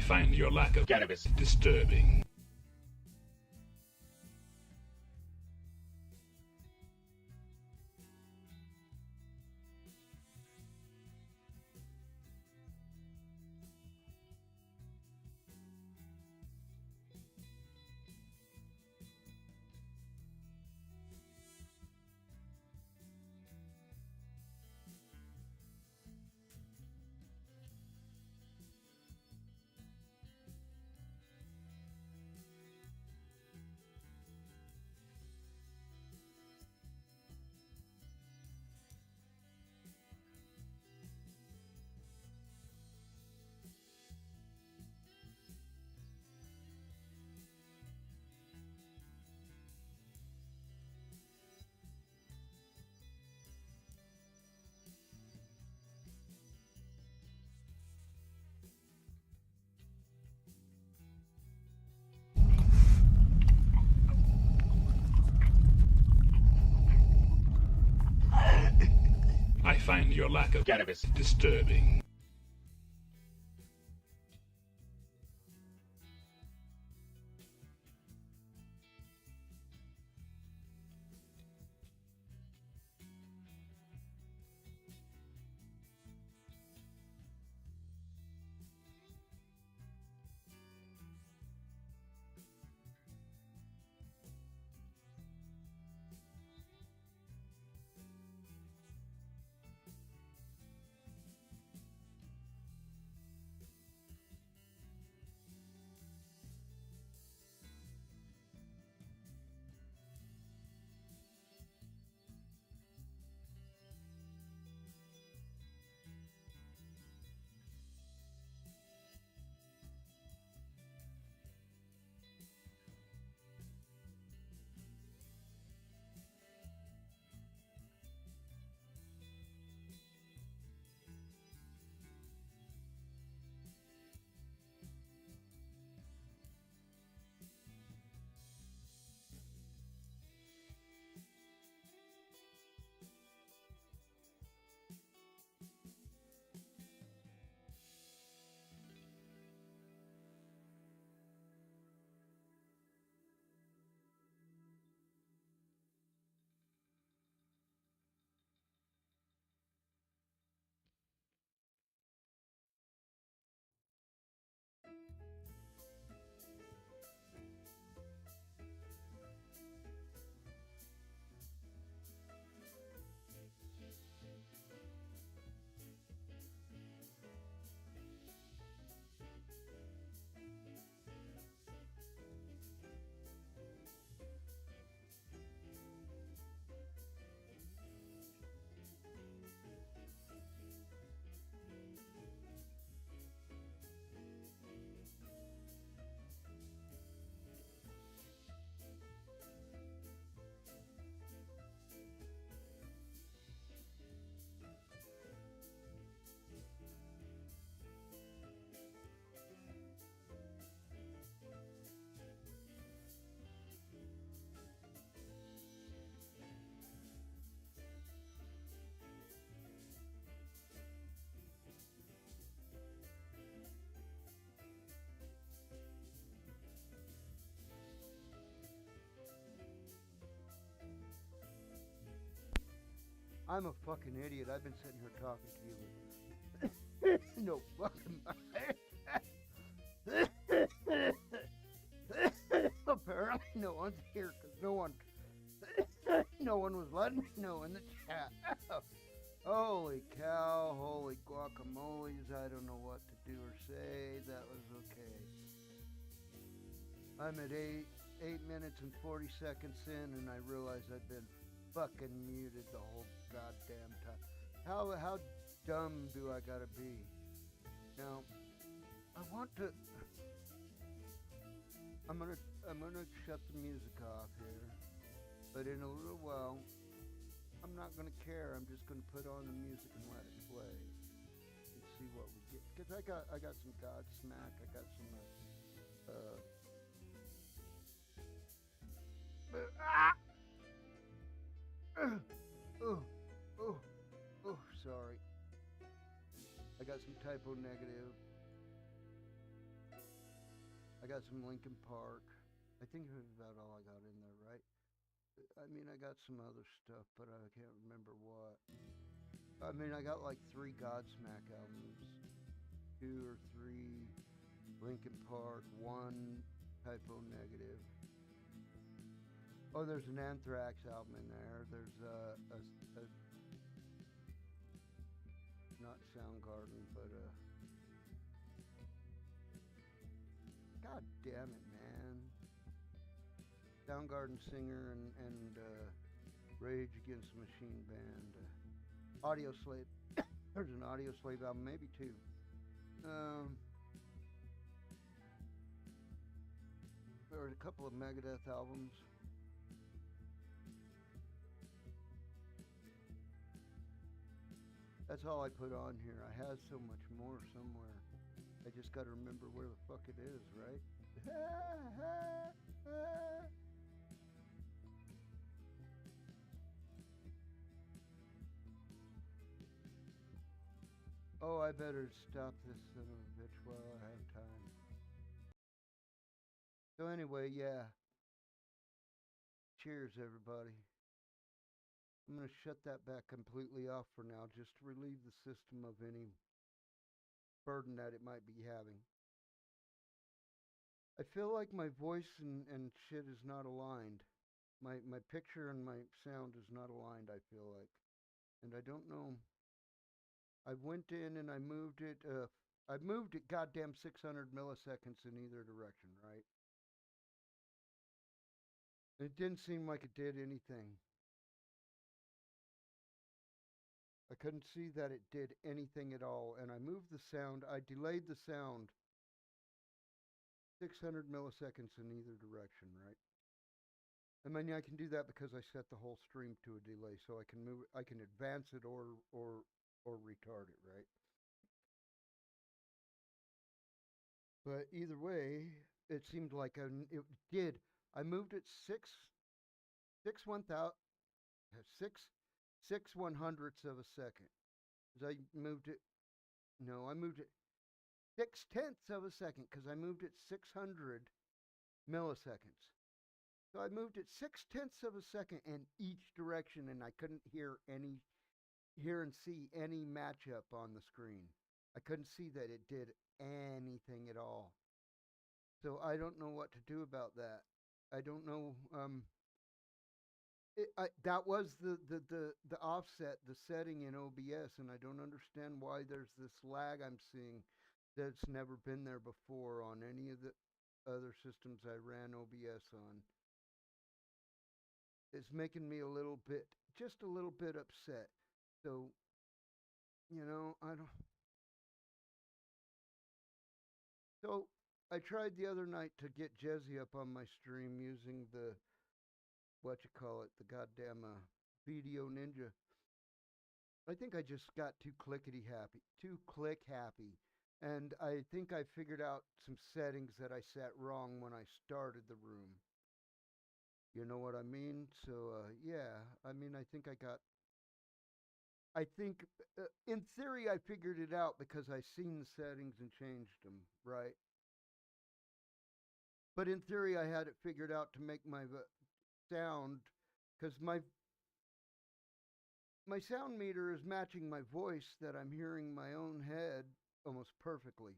find your lack of cannabis disturbing. I find your lack of cannabis disturbing. I'm a fucking idiot. I've been sitting here talking to you. No fucking. Apparently, no one's here because no one was letting me know in the chat. Holy cow! Holy guacamoles! I don't know what to do or say. That was okay. I'm at 8 minutes and 40 seconds in, and I realize I've been fucking muted the whole goddamn time. How dumb do I gotta be? Now, I want to. I'm gonna shut the music off here, but in a little while, I'm not gonna care. I'm just gonna put on the music and let it play and see what we get. Cause I got some Godsmack. I got some oh, oh, oh, sorry. I got some typo negative. got some Linkin Park. I think that's about all I got in there, right? I mean, I got some other stuff, but I can't remember what. I mean, I got like 3 Godsmack albums, 2 or 3 Linkin Park, 1 Typo Negative. Oh, there's an Anthrax album in there. There's a not Soundgarden, but God damn it, man. Soundgarden singer and Rage Against the Machine band. Audio Slave. There's an Audio Slave album, maybe 2. There were a couple of Megadeth albums. That's all I put on here. I have so much more somewhere. I just got to remember where the fuck it is, right? Oh, I better stop this son of a bitch while I have time. So anyway, yeah. Cheers, everybody. I'm going to shut that back completely off for now, just to relieve the system of any burden that it might be having. I feel like my voice and shit is not aligned. My picture and my sound is not aligned, I feel like. And I don't know. I went in and I moved it goddamn 600 milliseconds in either direction, right? It didn't seem like it did anything. I couldn't see that it did anything at all, and I moved the sound, I delayed the sound 600 milliseconds in either direction, right? I mean, I can do that because I set the whole stream to a delay, so I can advance it or retard it, right? But either way, it seemed like it did. I moved it six one thousand six six one hundredths of a second. As I moved it, no, I moved it 6/10 of a second because I moved it 600 milliseconds. So I moved it 6/10 of a second in each direction, and I couldn't hear and see any matchup on the screen. I couldn't see that it did anything at all. So I don't know what to do about that. I don't know. That was the offset, the setting in OBS, and I don't understand why there's this lag I'm seeing that's never been there before on any of the other systems I ran OBS on. It's making me just a little bit upset. So, I don't. So I tried the other night to get Jezzy up on my stream using the goddamn Video Ninja. I think I just got too click happy. And I think I figured out some settings that I set wrong when I started the room. You know what I mean? So, yeah, I mean, in theory, I figured it out because I seen the settings and changed them, right? But in theory, I had it figured out to make my sound, because my sound meter is matching my voice that I'm hearing my own head almost perfectly.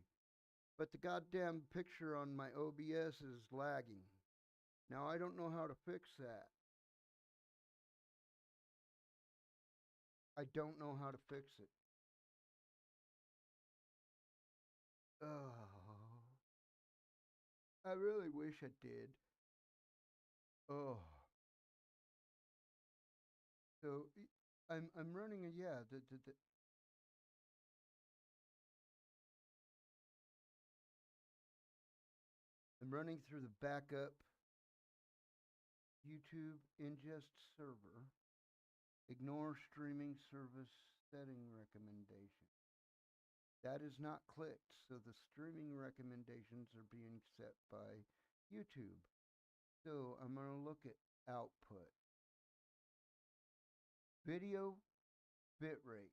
But the goddamn picture on my OBS is lagging. Now, I don't know how to fix that. I don't know how to fix it. Oh, I really wish I did. Oh. So I'm running I'm running through the backup YouTube ingest server. Ignore streaming service setting recommendation. That is not clicked, so the streaming recommendations are being set by YouTube. So I'm going to look at output. Video bitrate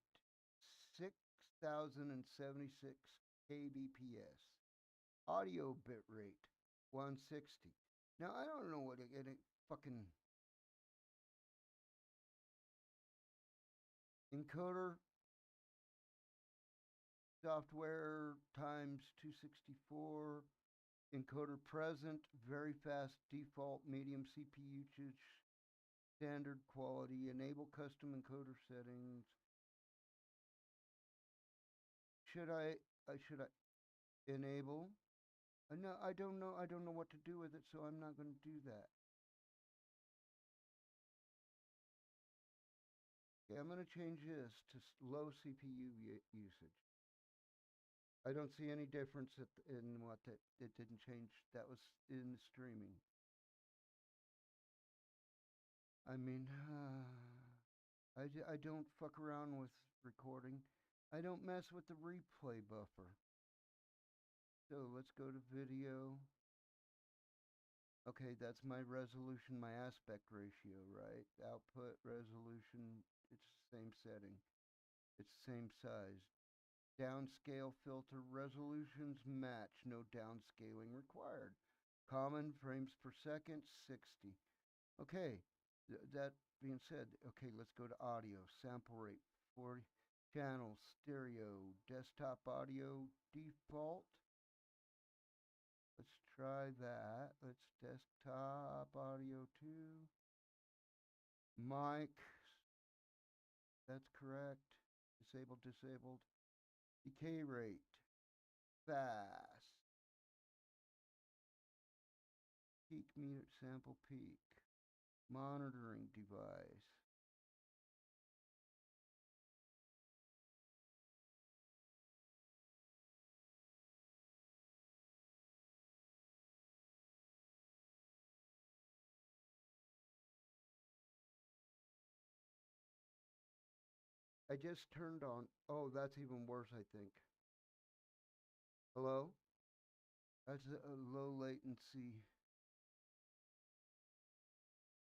6076 kbps. Audio bitrate 160. Now I don't know what it fucking encoder software times 264 encoder present, very fast default medium CPU usage, standard quality, enable custom encoder settings. Should I enable? No, I don't know. I don't know what to do with it, so I'm not going to do that. Okay, I'm going to change this to low CPU usage. I don't see any difference in what that it didn't change. That was in streaming. I mean, I don't fuck around with recording. I don't mess with the replay buffer. So let's go to video. Okay, that's my resolution, my aspect ratio, right? Output resolution, it's the same setting. It's the same size. Downscale filter resolutions match, no downscaling required. Common frames per second, 60. Okay, that being said, okay, let's go to audio. Sample rate, 40 channels, stereo, desktop audio, default. Let's try that. Let's desktop audio 2. Mic, that's correct. Disabled, disabled. Decay rate, fast. Peak meter, sample peak. Monitoring device. I just turned on. Oh, that's even worse, I think. Hello? That's a low latency.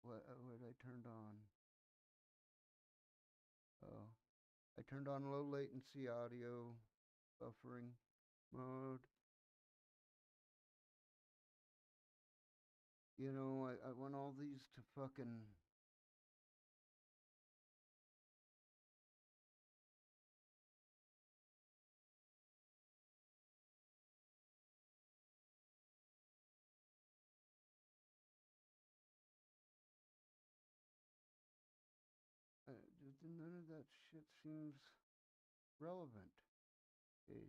What I turned on? Oh, I turned on low latency audio buffering mode. You know, I want all these to fucking. None of that shit seems relevant. Okay.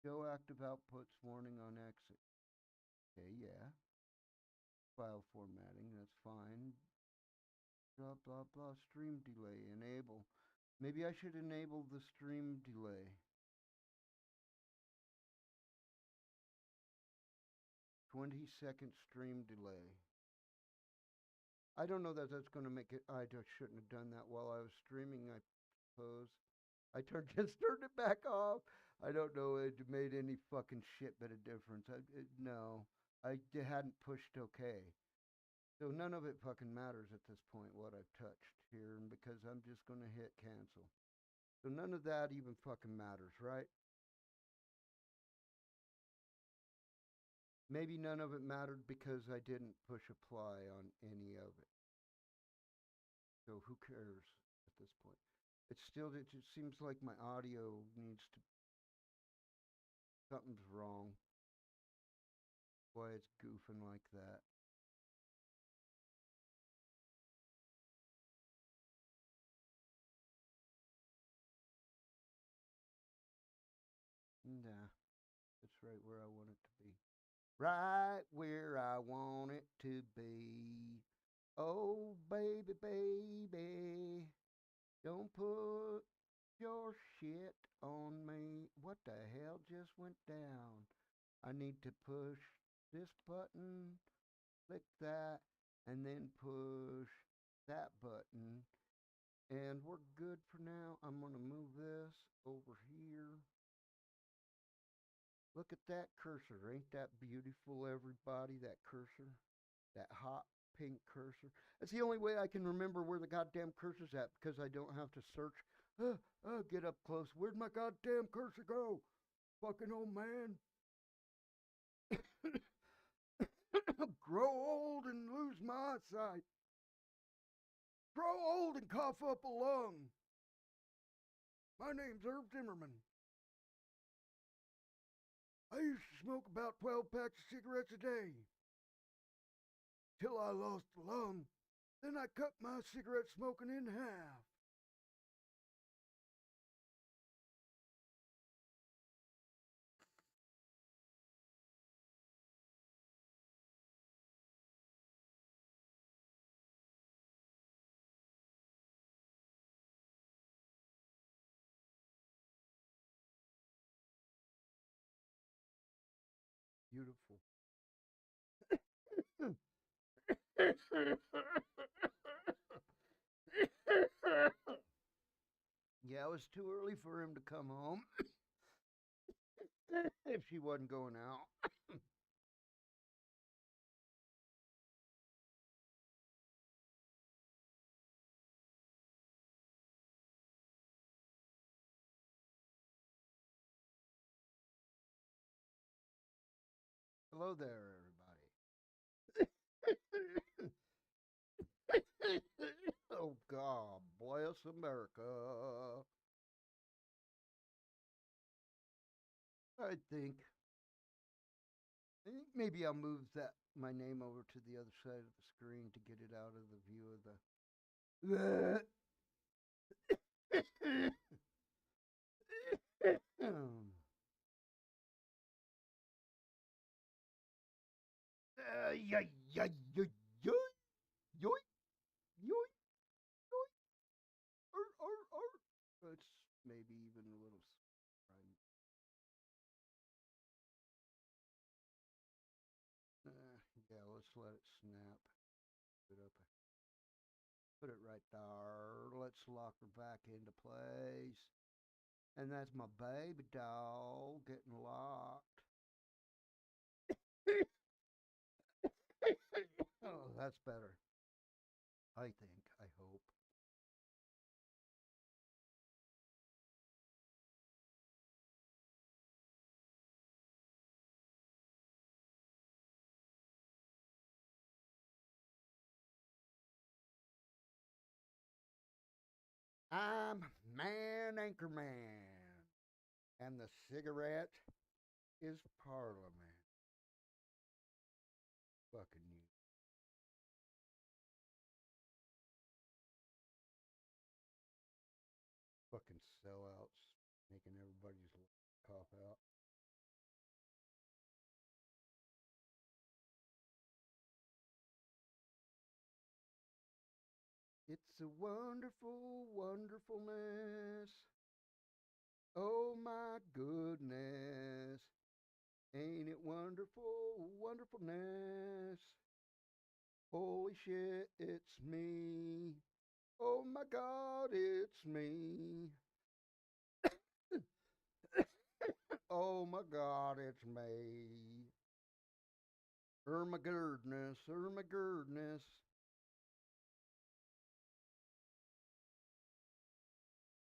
Show active outputs warning on exit. Okay, yeah. File formatting, that's fine. Blah, blah, blah. Stream delay, enable. Maybe I should enable the stream delay. 20-second stream delay. I don't know that that's going to make it. I just shouldn't have done that while I was streaming, I suppose. I just turned it back off. I don't know it made any fucking shit bit of difference. No, I hadn't pushed OK. So none of it fucking matters at this point what I've touched here, and because I'm just going to hit cancel. So none of that even fucking matters, right? Maybe none of it mattered because I didn't push apply on any of it. So who cares at this point? It just seems like my audio needs to, something's wrong. Why it's goofing like that. Nah, that's right where I want it to be. Right where I want it to be. Oh, baby, baby, don't put your shit on me. What the hell just went down? I need to push this button, click that, and then push that button. And we're good for now. I'm going to move this over here. Look at that cursor. Ain't that beautiful, everybody? That cursor, that hot pink cursor. It's the only way I can remember where the goddamn cursor's at because I don't have to search. Get up close. Where'd my goddamn cursor go? Fucking old man. Grow old and lose my eyesight. Grow old and cough up a lung. My name's Herb Zimmerman. I used to smoke about 12 packs of cigarettes a day. Till I lost the lung. Then I cut my cigarette smoking in half. Beautiful. Yeah, it was too early for him to come home. If she wasn't going out. Hello there, everybody. Oh, God bless America. I think maybe I'll move that my name over to the other side of the screen to get it out of the view of the. Yeah, yeah, yeah, yeah, yoy, yoy, yoy, ar. It's maybe even a little. Right. Yeah, let's let it snap. Put it up. Put it right there. Let's lock her back into place. And that's my baby doll getting locked. Oh, that's better. I think. I hope. I'm Man Anchorman. And the cigarette is Parliament. Fucking you. Fucking sellouts. Making everybody's cough out. It's a wonderful wonderfulness. Oh my goodness. Ain't it wonderful wonderfulness? Holy shit, it's me. Oh my god, it's me. Oh my god, it's me. My goodness, my goodness.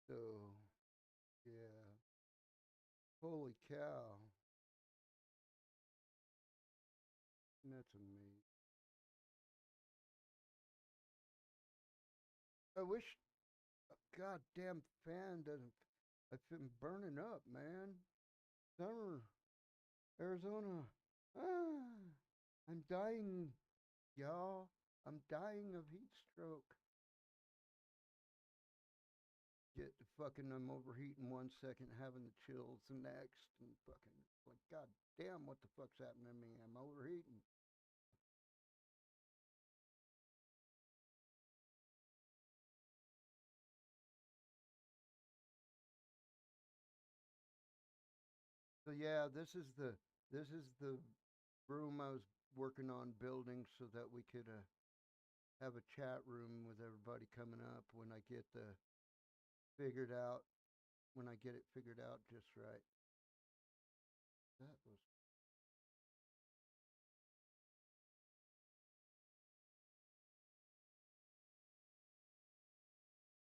So, yeah. Holy cow. That's amazing. I wish a goddamn fan doesn't. I've been burning up, man. Summer, Arizona. Ah, I'm dying, y'all. I'm dying of heat stroke. Get the fucking, I'm overheating 1 second, having the chills the next, and fucking, like, god damn, what the fuck's happening to me? I'm overheating. So yeah, this is the room I was working on building so that we could have a chat room with everybody coming up when I get the figured out when I get it figured out just right. That was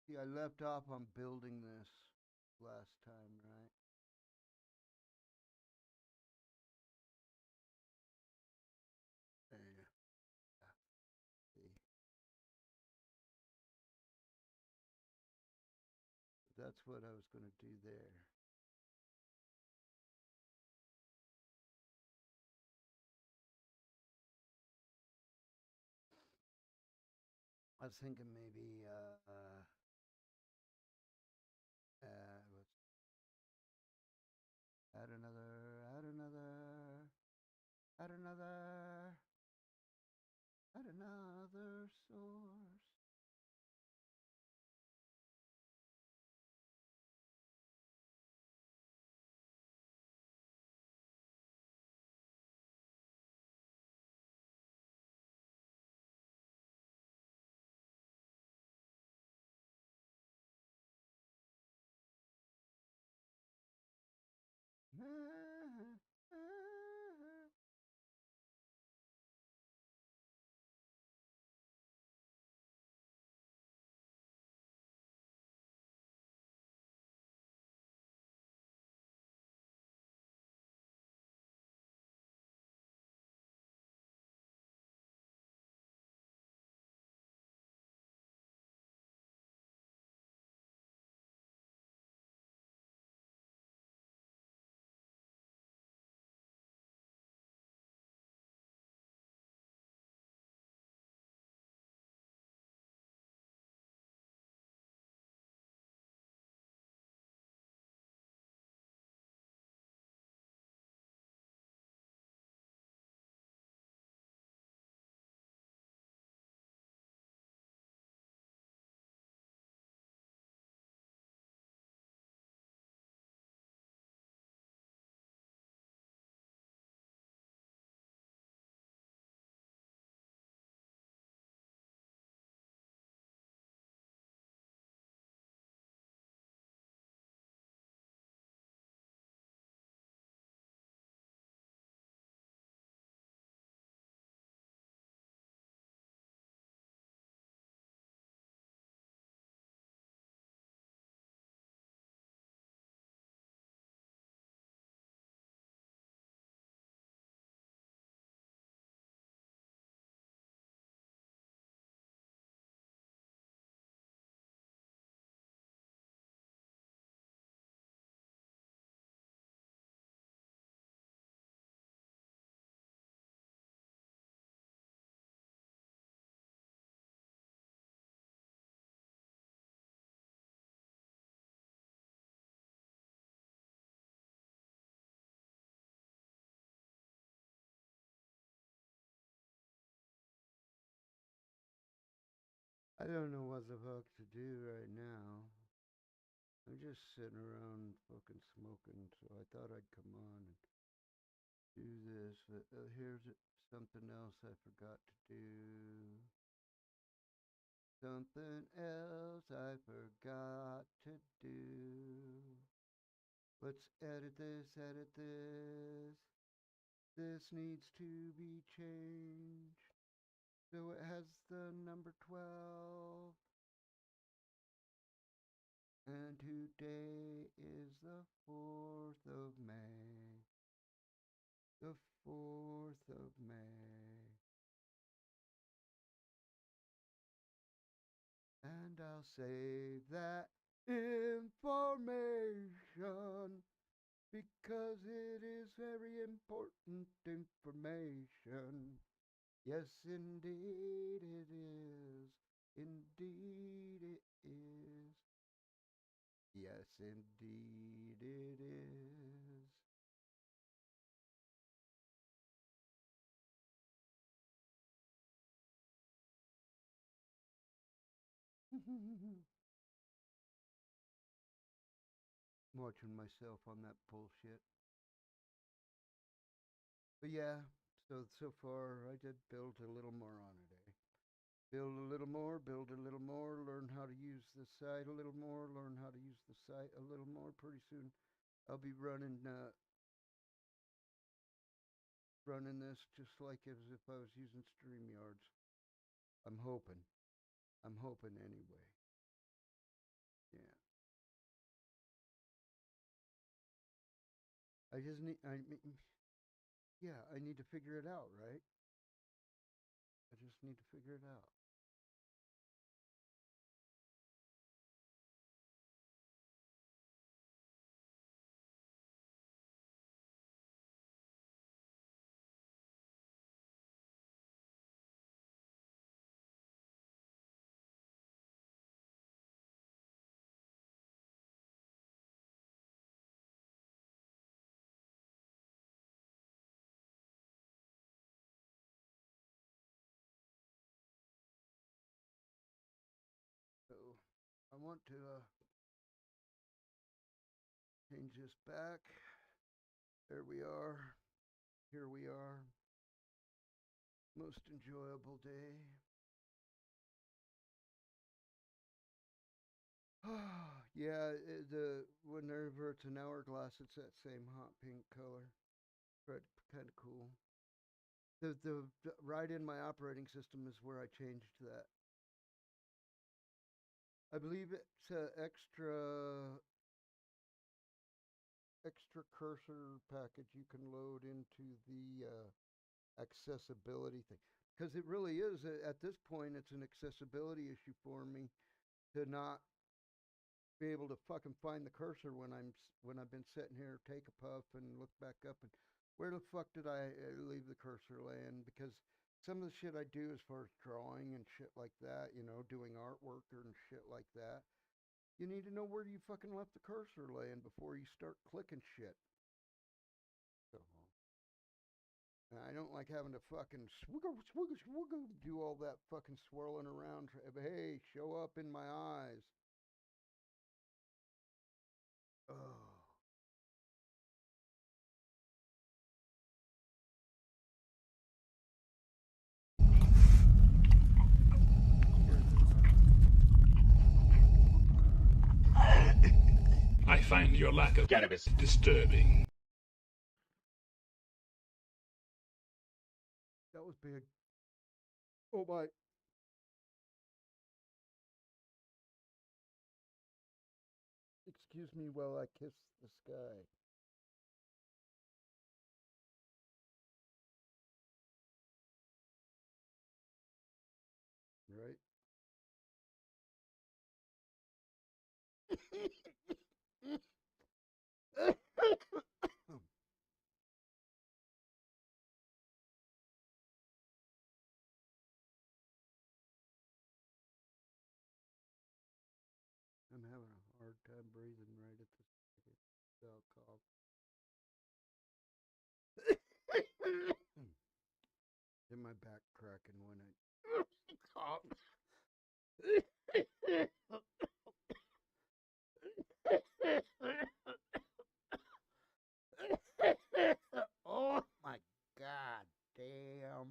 See, I left off on building this last time, right? Yeah. See, that's what I was going to do there. I was thinking maybe let's add another, add another, add another, add another source. I don't know what the fuck to do right now. I'm just sitting around fucking smoking, so I thought I'd come on and do this. But here's something else I forgot to do. Something else I forgot to do. Let's edit this, edit this. This needs to be changed. So it has the number 12. And today is the 4th of May. The 4th of May. And I'll save that information because it is very important information. Yes, indeed it is. Indeed it is. Yes, indeed it is. Watching myself on that bullshit. But yeah, so far I did build a little more on it, eh? Build a little more, build a little more, learn how to use the site a little more, learn how to use the site a little more. Pretty soon I'll be running this just like as if I was using StreamYards. I'm hoping. I'm hoping anyway. I just need, I mean, yeah, I need to figure it out, right? I just need to figure it out. So I want to change this back. There we are. Here we are. Most enjoyable day. Yeah, the whenever it's an hourglass, it's that same hot pink color. But kind of cool. The right in my operating system is where I changed that. I believe it's a extra cursor package you can load into the accessibility thing, because it really is at this point it's an accessibility issue for me to not be able to fucking find the cursor when I've been sitting here, take a puff, and look back up and where the fuck did I leave the cursor laying? Because some of the shit I do as far as drawing and shit like that, doing artwork and shit like that, you need to know where you fucking left the cursor laying before you start clicking shit. So, and I don't like having to fucking swiggle, swiggle, swiggle, do all that fucking swirling around. Hey, show up in my eyes. Oh. I find your lack of cannabis disturbing. That was big. Oh my. Excuse me while I kiss the sky. Right? I'm having a hard time breathing right at this second. So I'll cough. Then my back cracking when I cough. Oh my god damn.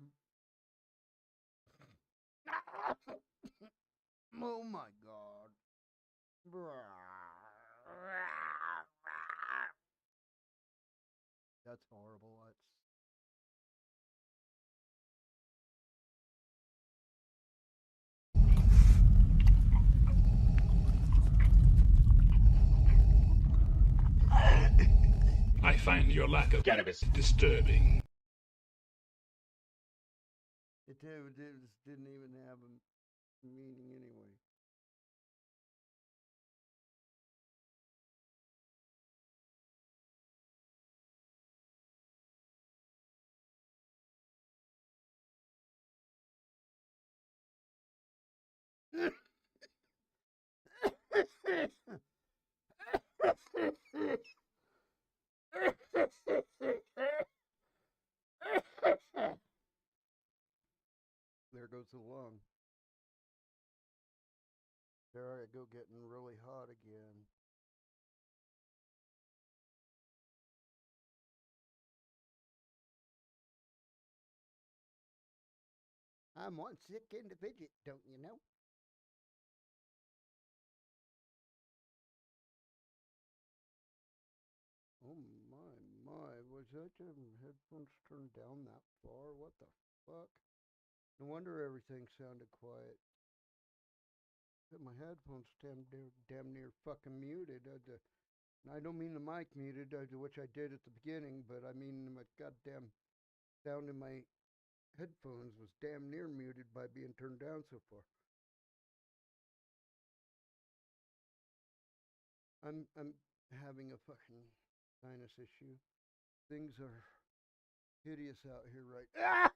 Oh my god. That's horrible. That's I find your lack of cannabis disturbing. it didn't even have a meaning anyway. There goes the lung. There I go getting really hot again. I'm one sick individual, don't you know? Oh my. Was that your headphones turned down that far? What the fuck? No wonder everything sounded quiet. My headphones damn near fucking muted. I don't mean the mic muted, which I did at the beginning, but I mean my goddamn sound in my headphones was damn near muted by being turned down so far. I'm having a fucking sinus issue. Things are hideous out here right now.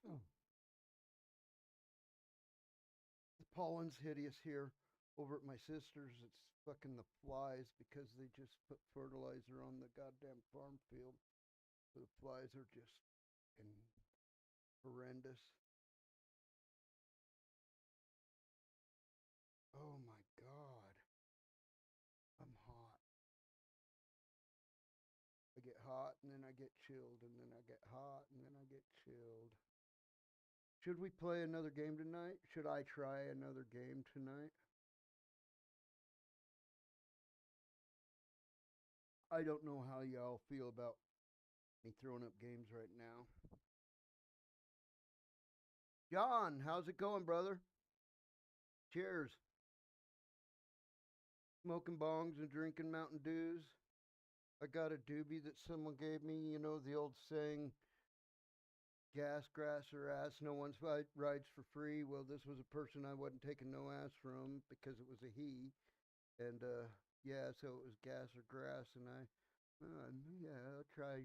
Oh, the pollen's hideous here. Over at my sister's, it's fucking the flies because they just put fertilizer on the goddamn farm field. So the flies are just fucking horrendous. Oh my god. I'm hot. I get hot and then I get chilled and then I get hot and then I get chilled. Should we play another game tonight? Should I try another game tonight? I don't know how y'all feel about me throwing up games right now. John, how's it going, brother? Cheers. Smoking bongs and drinking Mountain Dews. I got a doobie that someone gave me. You know the old saying, gas, grass, or ass, no one's rides for free. Well, this was a person I wasn't taking no ass from because it was a he. And yeah, so it was gas or grass. And yeah, I'll try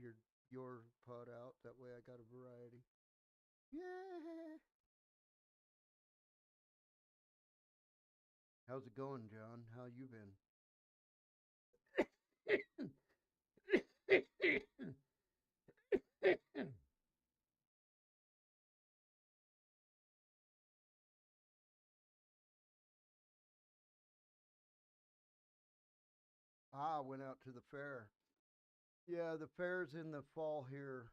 your pot out. That way I got a variety. Yeah. How's it going, John? How you been? I went out to the fair. Yeah, the fair's in the fall here.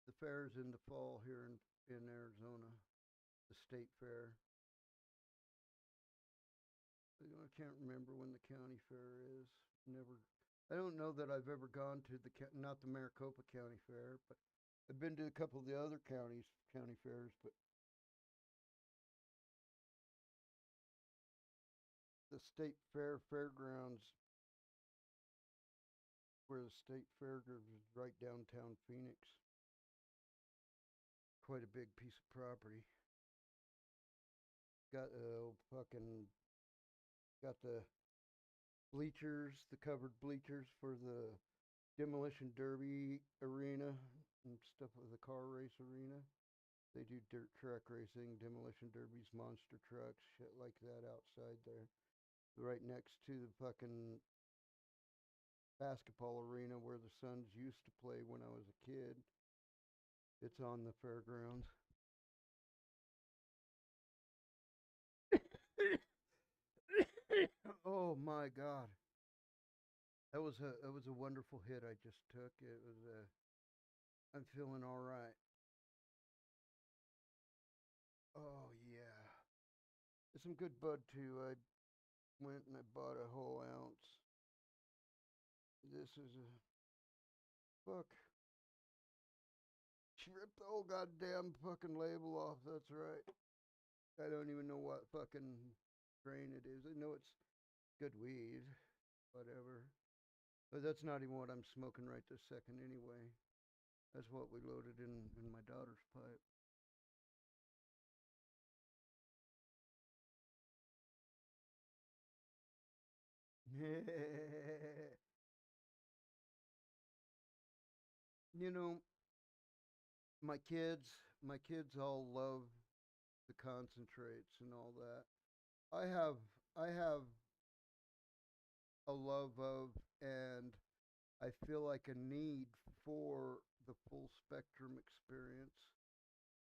The fair's in the fall here in Arizona. The state fair. I can't remember when the county fair is. Never. I don't know that I've ever gone to not the Maricopa County Fair, but I've been to a couple of the other county fairs. But the state fair fairgrounds, where the state fair is right downtown Phoenix. Quite a big piece of property. Got fucking got the bleachers, the covered bleachers for the demolition derby arena and stuff with the car race arena. They do dirt truck racing, demolition derbies, monster trucks, shit like that outside there. Right next to the fucking basketball arena where the Suns used to play when I was a kid. It's on the fairgrounds. Oh my god. That was a wonderful hit I just took. It was I'm feeling all right. Oh yeah. It's some good bud too. I went and I bought a whole ounce. This is a fuck. She ripped the whole goddamn fucking label off. That's right. I don't even know what fucking strain it is. I know it's good weed, whatever. But that's not even what I'm smoking right this second anyway. That's what we loaded in my daughter's pipe. You know, my kids, my kids all love the concentrates and all that. I have a love of and I feel like a need for the full spectrum experience.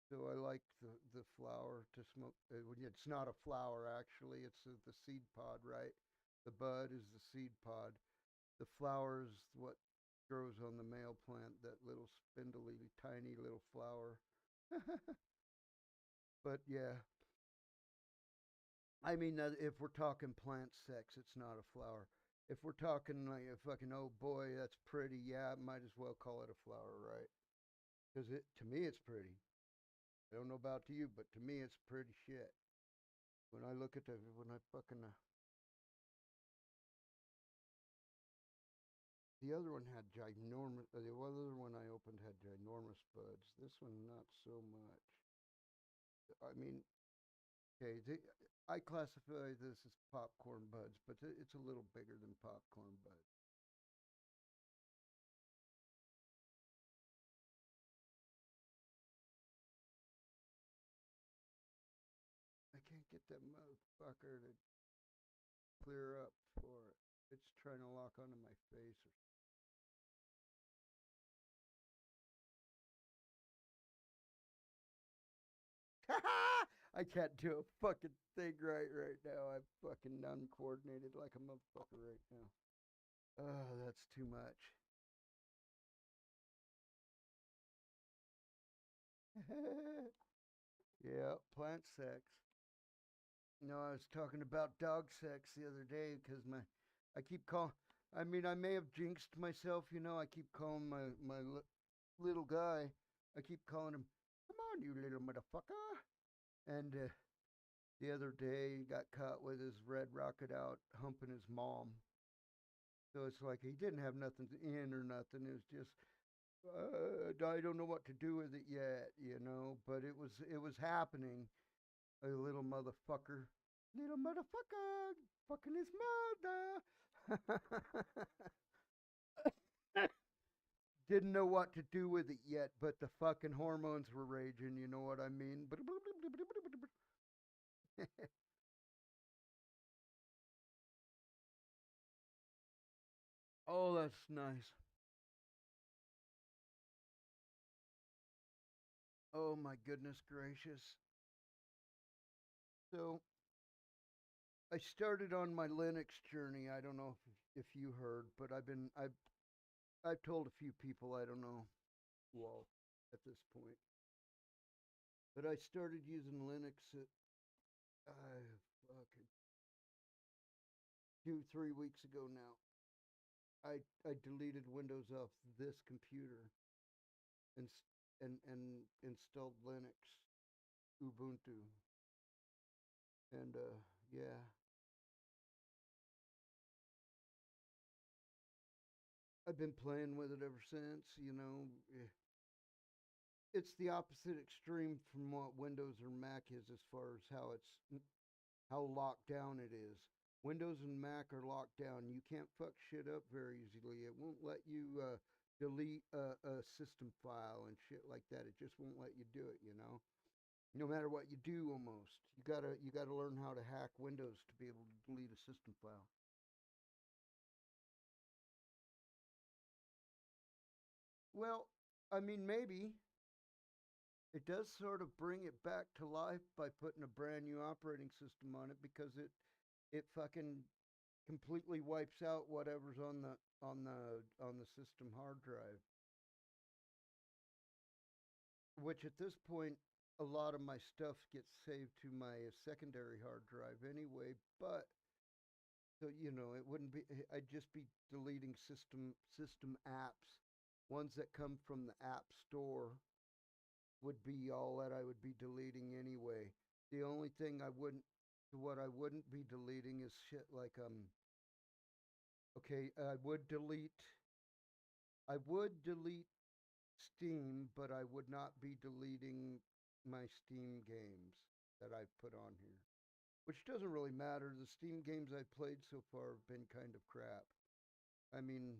So I like the flower to smoke. It's not a flower actually. It's the seed pod, right? The bud is the seed pod. The flower is what grows on the male plant. That little spindly, tiny little flower. But yeah, I mean, if we're talking plant sex, it's not a flower. If we're talking like a fucking oh boy, that's pretty. Yeah, I might as well call it a flower, right? Because to me it's pretty. I don't know about to you, but to me it's pretty shit. When I fucking The other one had ginormous. The other one I opened had ginormous buds. This one not so much. I mean, okay, I classify this as popcorn buds, but it's a little bigger than popcorn buds. I can't get that motherfucker to clear up for it. It's trying to lock onto my face. I can't do a fucking thing right now. I'm fucking uncoordinated like a motherfucker right now. Oh, that's too much. Yeah, plant sex. No, I was talking about dog sex the other day because I keep calling. I mean, I may have jinxed myself. I keep calling my little guy. I keep calling him, "Come on, you little motherfucker!" And the other day, he got caught with his red rocket out humping his mom. So it's like he didn't have nothing in or nothing. It was just I don't know what to do with it yet. But it was happening. A little motherfucker, little motherfucker, fucking his mother. Didn't know what to do with it yet, but the fucking hormones were raging. You know what I mean? Oh, that's nice. Oh my goodness gracious. So I started on my Linux journey. I don't know if you heard, but I've told a few people. I don't know who all at this point, but I started using Linux at fucking 2 3 weeks ago now. I deleted Windows off this computer and and installed Linux, Ubuntu, and yeah, I've been playing with it ever since. It's the opposite extreme from what Windows or Mac is as far as how locked down it is. Windows and Mac are locked down. You can't fuck shit up very easily. It won't let you delete a system file and shit like that. It just won't let you do it. No matter what you do, almost you gotta learn how to hack Windows to be able to delete a system file. Well, I mean, maybe it does sort of bring it back to life by putting a brand new operating system on it because it fucking completely wipes out whatever's on the system hard drive. Which at this point, a lot of my stuff gets saved to my secondary hard drive anyway. But so it wouldn't be. I'd just be deleting system apps. Ones that come from the app store would be all that I would be deleting anyway. The only thing what I wouldn't be deleting is shit like okay, I would delete Steam, but I would not be deleting my Steam games that I've put on here. Which doesn't really matter. The Steam games I've played so far have been kind of crap. I mean,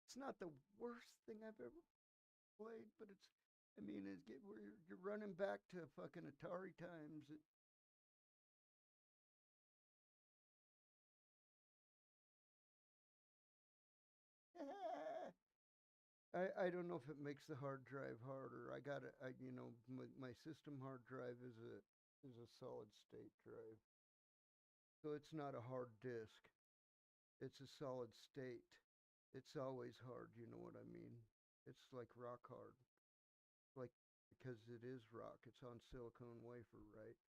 it's not the worst thing I've ever played, but I mean, you're running back to fucking Atari times. I don't know if it makes the hard drive harder. My system hard drive is a solid state drive, so it's not a hard disk. It's a solid state. It's always hard. You know what I mean? It's like rock hard, like because it is rock. It's on silicone wafer, right?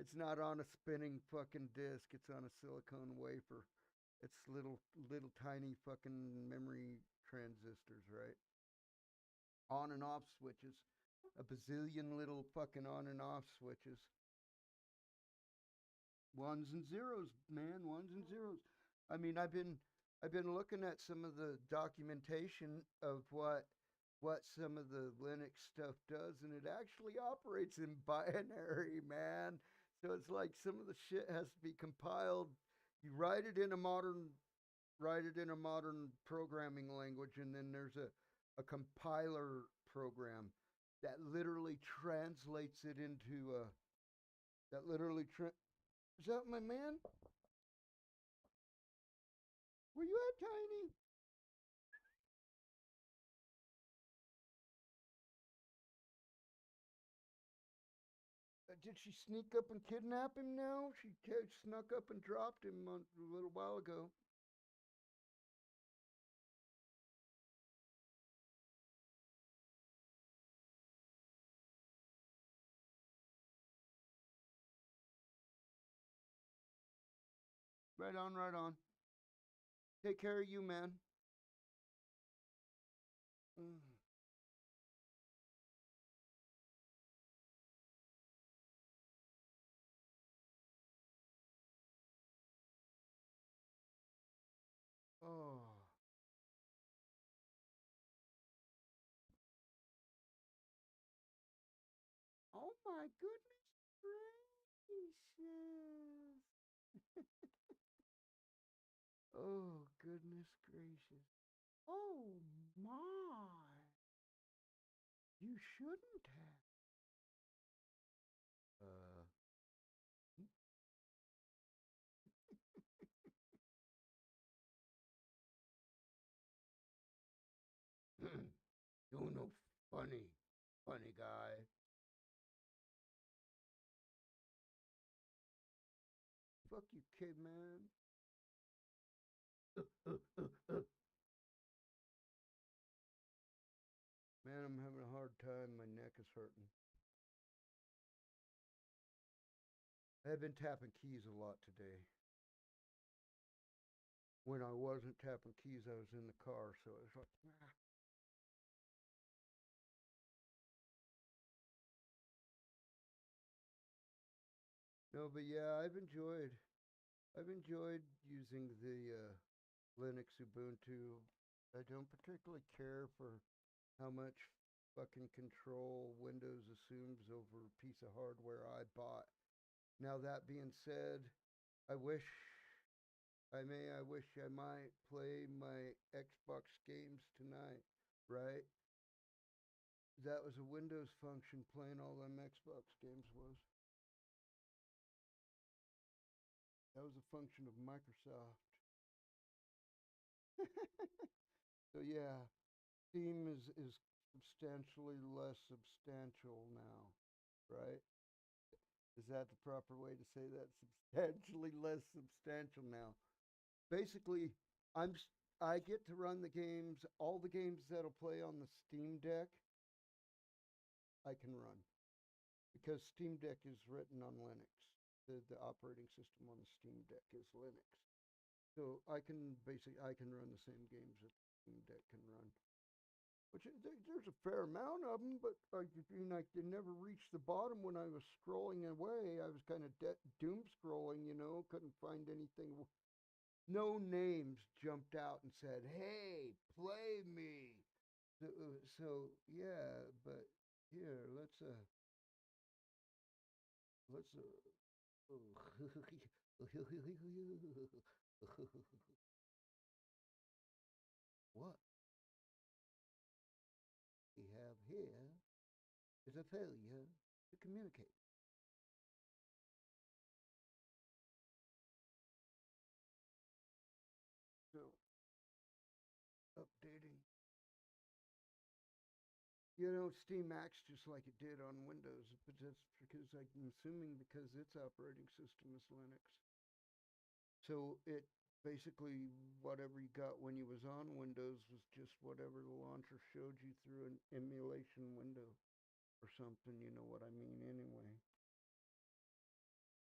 It's not on a spinning fucking disc. It's on a silicone wafer. It's little tiny fucking memory transistors, right? On and off switches. A bazillion little fucking on and off switches. Ones and zeros, man, ones and zeros. I mean, I've been looking at some of the documentation of what some of the Linux stuff does, and it actually operates in binary, man. So it's like some of the shit has to be compiled. You write it in a modern programming language, and then there's a compiler program that literally translates it into that literally is that my man? Where you at, Tiny? Did she sneak up and kidnap him now? She snuck up and dropped him a little while ago. Right on, right on. Take care of you, man. Mm. Oh. Oh my goodness gracious. Oh goodness gracious. Oh my. You shouldn't have. Uh. You're no funny guy. Fuck you, kid, man. Man, I'm having a hard time. My neck is hurting. I've been tapping keys a lot today. When I wasn't tapping keys, I was in the car, so it was like, ah. No, but yeah, I've enjoyed using the Linux Ubuntu. I don't particularly care for how much fucking control Windows assumes over a piece of hardware I bought. Now that being said, I wish I wish I might play my Xbox games tonight, right? That was a Windows function playing all them Xbox games was. That was a function of Microsoft. So yeah, Steam is substantially less substantial now, right? Is that the proper way to say that? Substantially less substantial now. Basically, I'm I get to run the games, all the games that'll play on the Steam Deck, I can run because Steam Deck is written on Linux. The operating system on the Steam Deck is Linux. So I can run the same games that the Steam Deck can run. Which there's a fair amount of them, but I never reached the bottom when I was scrolling away. I was kind of doom scrolling, couldn't find anything. No names jumped out and said, "Hey, play me." So yeah, but here let's what we have here is a failure to communicate. So updating. Steam acts just like it did on Windows, but that's because I'm assuming because its operating system is Linux. So it basically whatever you got when you was on Windows was just whatever the launcher showed you through an emulation window or something. You know what I mean? Anyway,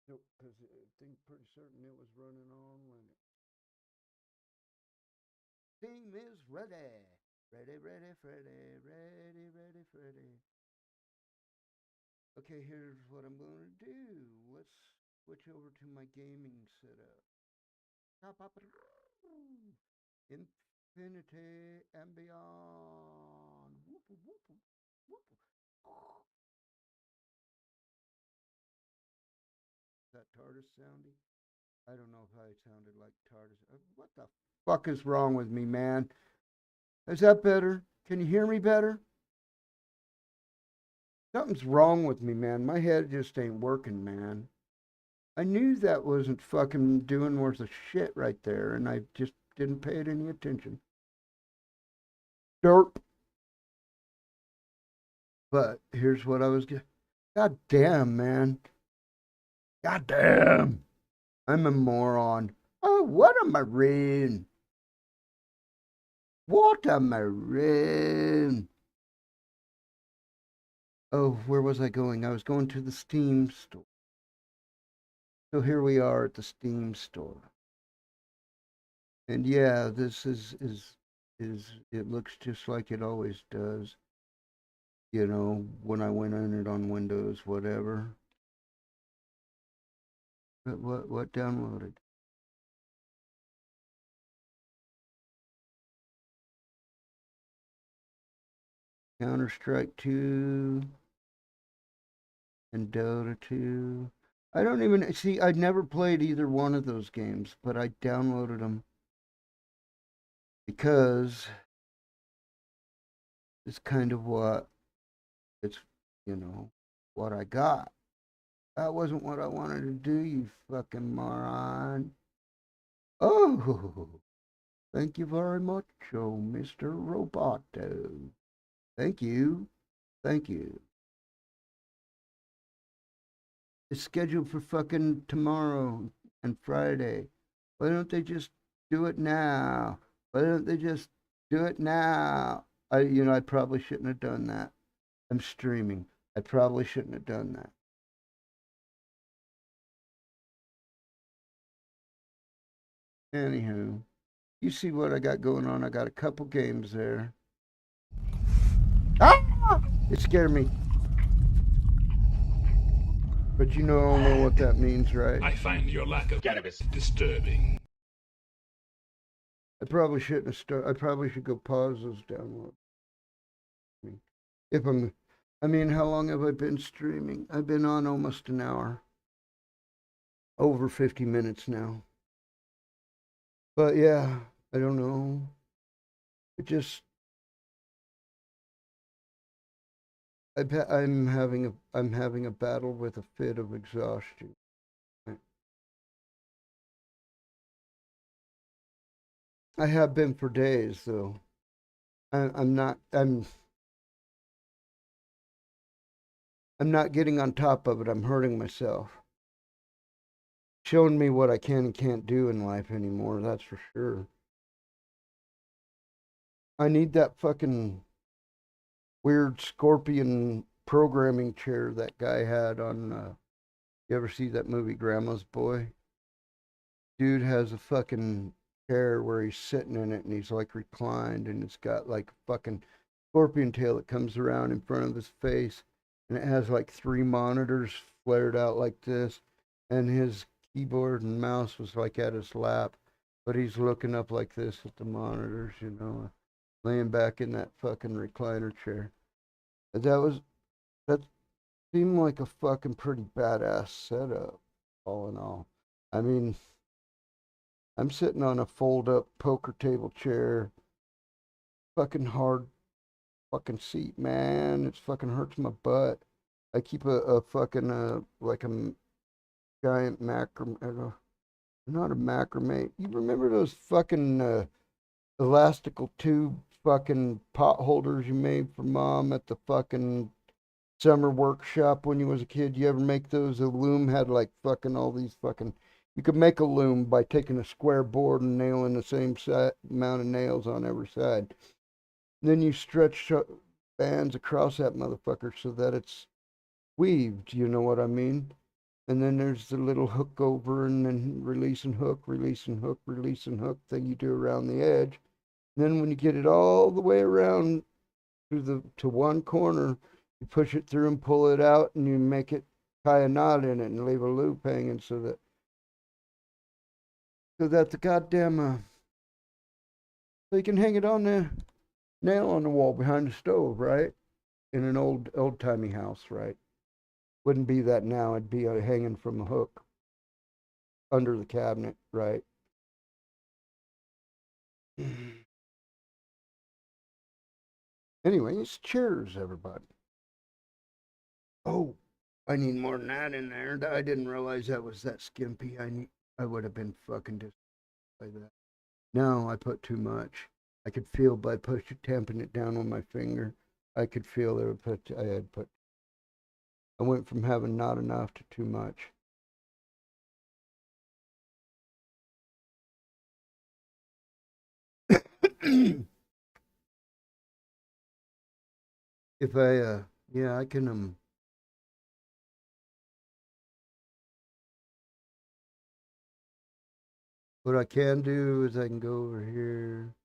so because I think pretty certain it was running on Linux. Team is ready. Ready, ready, Freddy. Ready, ready, Freddy. Okay, here's what I'm going to do. Let's switch over to my gaming setup. Infinity and beyond. Is that TARDIS sounding? I don't know if I sounded like TARDIS. What the fuck is wrong with me, man? Is that better? Can you hear me better? Something's wrong with me, man. My head just ain't working, man. I knew that wasn't fucking doing worth of shit right there, and I just didn't pay it any attention. Derp. But here's what I was getting. God damn, man. God damn. I'm a moron. Oh, what am I reading? What am I reading? Oh, where was I going? I was going to the Steam store. So here we are at the Steam store. And yeah, this is it looks just like it always does. You know, when I went in it on Windows, whatever. But what downloaded? Counter-Strike 2 and Dota 2. I don't even see. I'd never played either one of those games, but I downloaded them because it's kind of what it's, you know, what I got. That wasn't what I wanted to do, you fucking moron. Oh, thank you very much, oh, Mr. Roboto. Thank you. Thank you. It's scheduled for fucking tomorrow and Friday. Why don't they just do it now? Why don't they just do it now? I probably shouldn't have done that. I'm streaming. I probably shouldn't have done that. Anywho, you see what I got going on. I got a couple games there. Ah! It scared me. But you don't know what that means, right? I find your lack of cannabis disturbing. I probably shouldn't have started. I probably should go pause those downloads. If I'm, I mean, how long have I been streaming? I've been on almost an hour. Over 50 minutes now. But yeah, I don't know. It just, I'm having a battle with a fit of exhaustion. I have been for days though. I'm not. I'm not getting on top of it. I'm hurting myself. Showing me what I can and can't do in life anymore. That's for sure. I need that fucking weird scorpion programming chair that guy had on. You ever see that movie Grandma's Boy? Dude has a fucking chair where he's sitting in it and he's like reclined and it's got like fucking scorpion tail that comes around in front of his face and it has like three monitors flared out like this and his keyboard and mouse was like at his lap, but he's looking up like this at the monitors, laying back in that fucking recliner chair. That seemed like a fucking pretty badass setup, all in all. I mean, I'm sitting on a fold up poker table chair, fucking hard fucking seat, man. It fucking hurts my butt. I keep a fucking, like a giant macrame, not a macrame. You remember those fucking, elastical tube fucking pot holders you made for mom at the fucking summer workshop when you was a kid? You ever make those? The loom had like fucking all these fucking. You could make a loom by taking a square board and nailing the same amount of nails on every side. Then you stretch bands across that motherfucker so that it's weaved. You know what I mean? And then there's the little hook over and then releasing hook, releasing hook, releasing hook thing you do around the edge. And then when you get it all the way around to one corner, you push it through and pull it out and you make it tie a knot in it and leave a loop hanging so that the goddamn so you can hang it on the nail on the wall behind the stove, right? In an old timey house, right? Wouldn't be that now. It'd be hanging from a hook under the cabinet, right? Anyways, cheers, everybody. Oh, I need more than that in there. I didn't realize that was that skimpy. I would have been fucking just by that. No, I put too much. I could feel by tamping it down on my finger. I could feel I had put. I went from having not enough to too much. If yeah, I can what I can do is I can go over here,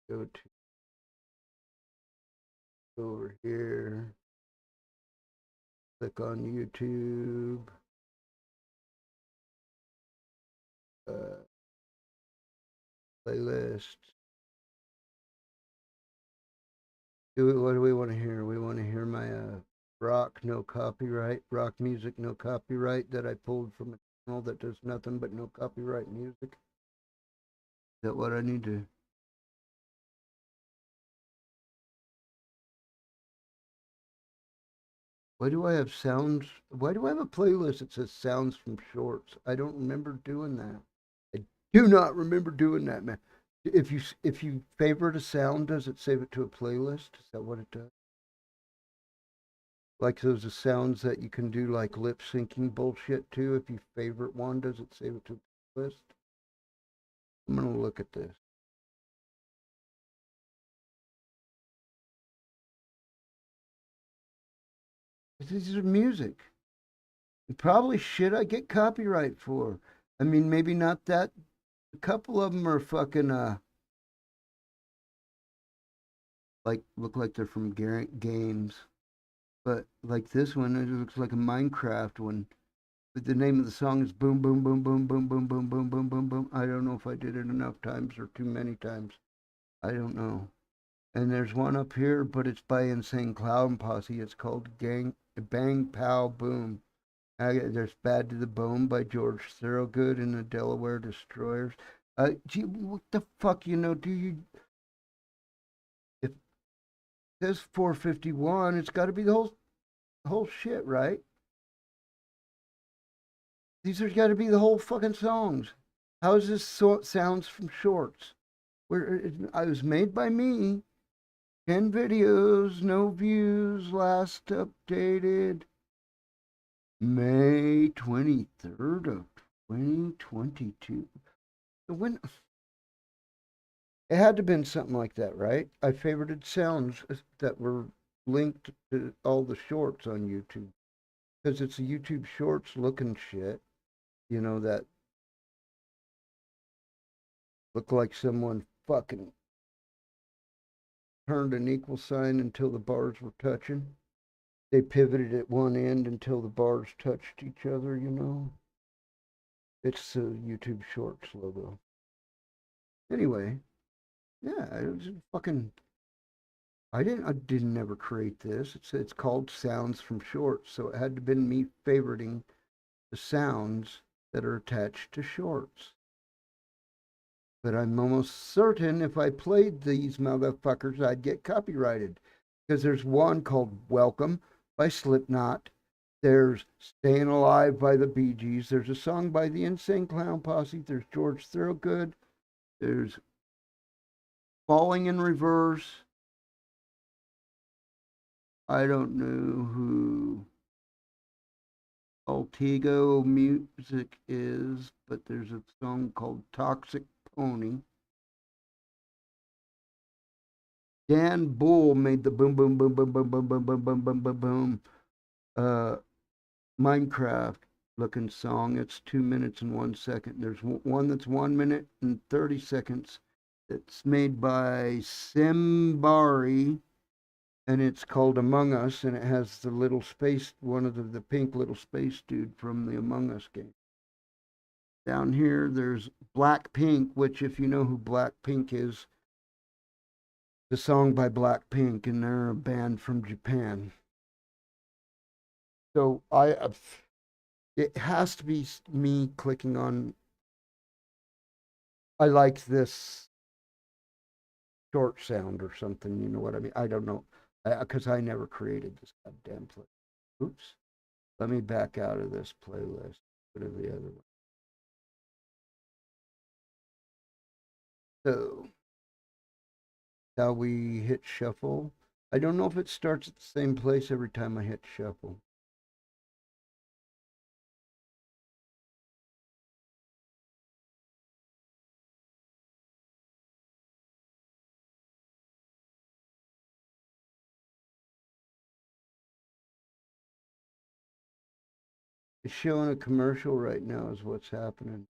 go to over here, click on YouTube, uh, playlist. What do we want to hear? We want to hear my rock no copyright, rock music no copyright that I pulled from a channel that does nothing but no copyright music. Is that what I need to? Why do I have sounds? Why do I have a playlist that says sounds from shorts? I don't remember doing that. I do not remember doing that, man. If you favorite a sound, does it save it to a playlist? Is that what it does? Like those sounds that you can do like lip syncing bullshit too. If you favorite one, does it save it to a list? I'm gonna look at this. This is music. Probably shit I get copyright for. I mean, maybe not that. A couple of them are fucking like look like they're from games, but like this one, it looks like a Minecraft one. But the name of the song is Boom Boom Boom Boom Boom Boom Boom Boom Boom Boom Boom. I don't know if I did it enough times or too many times. I don't know. And there's one up here, but it's by Insane Clown Posse. It's called Bang Pow Boom. There's Bad to the Bone by George Thorogood and the Delaware Destroyers. Gee, what the fuck, do you, if it says 451, it's got to be the whole shit, right? These are got to be the whole fucking songs. How is this sounds from shorts? Where I was made by me. 10 videos, no views, last updated May 23rd of 2022. So when it had to have been something like that, right? I favorited sounds that were linked to all the shorts on YouTube because it's a YouTube shorts looking shit, that look like someone fucking turned an equal sign until the bars were touching. They pivoted at one end until the bars touched each other. It's the YouTube Shorts logo. Anyway, yeah, it was fucking. I didn't never create this. It's called Sounds from Shorts, so it had to been me favoriting the sounds that are attached to shorts. But I'm almost certain if I played these motherfuckers, I'd get copyrighted. Because there's one called Welcome by Slipknot. There's Staying Alive by the Bee Gees. There's a song by the Insane Clown Posse. There's George Thorogood. There's Falling in Reverse. I don't know who Altigo Music is, but there's a song called Toxic Pony. Dan Bull made the boom boom boom boom boom boom boom boom boom boom boom boom Minecraft looking song. It's 2 minutes and 1 second. There's one that's 1 minute and 30 seconds. It's made by Simbari. and it's called Among Us, and it has the little space, one of the pink little space dude from the Among Us game. Down here, there's Blackpink, which, if you know who Blackpink is, the song by Blackpink, and they're a band from Japan. So it has to be me clicking on. I like this short sound or something. You know what I mean? I don't know, because I never created this goddamn play. Oops. Let me back out of this playlist. Go to the other one. So now we hit shuffle. I don't know if it starts at the same place every time I hit shuffle. It's showing a commercial right now is what's happening.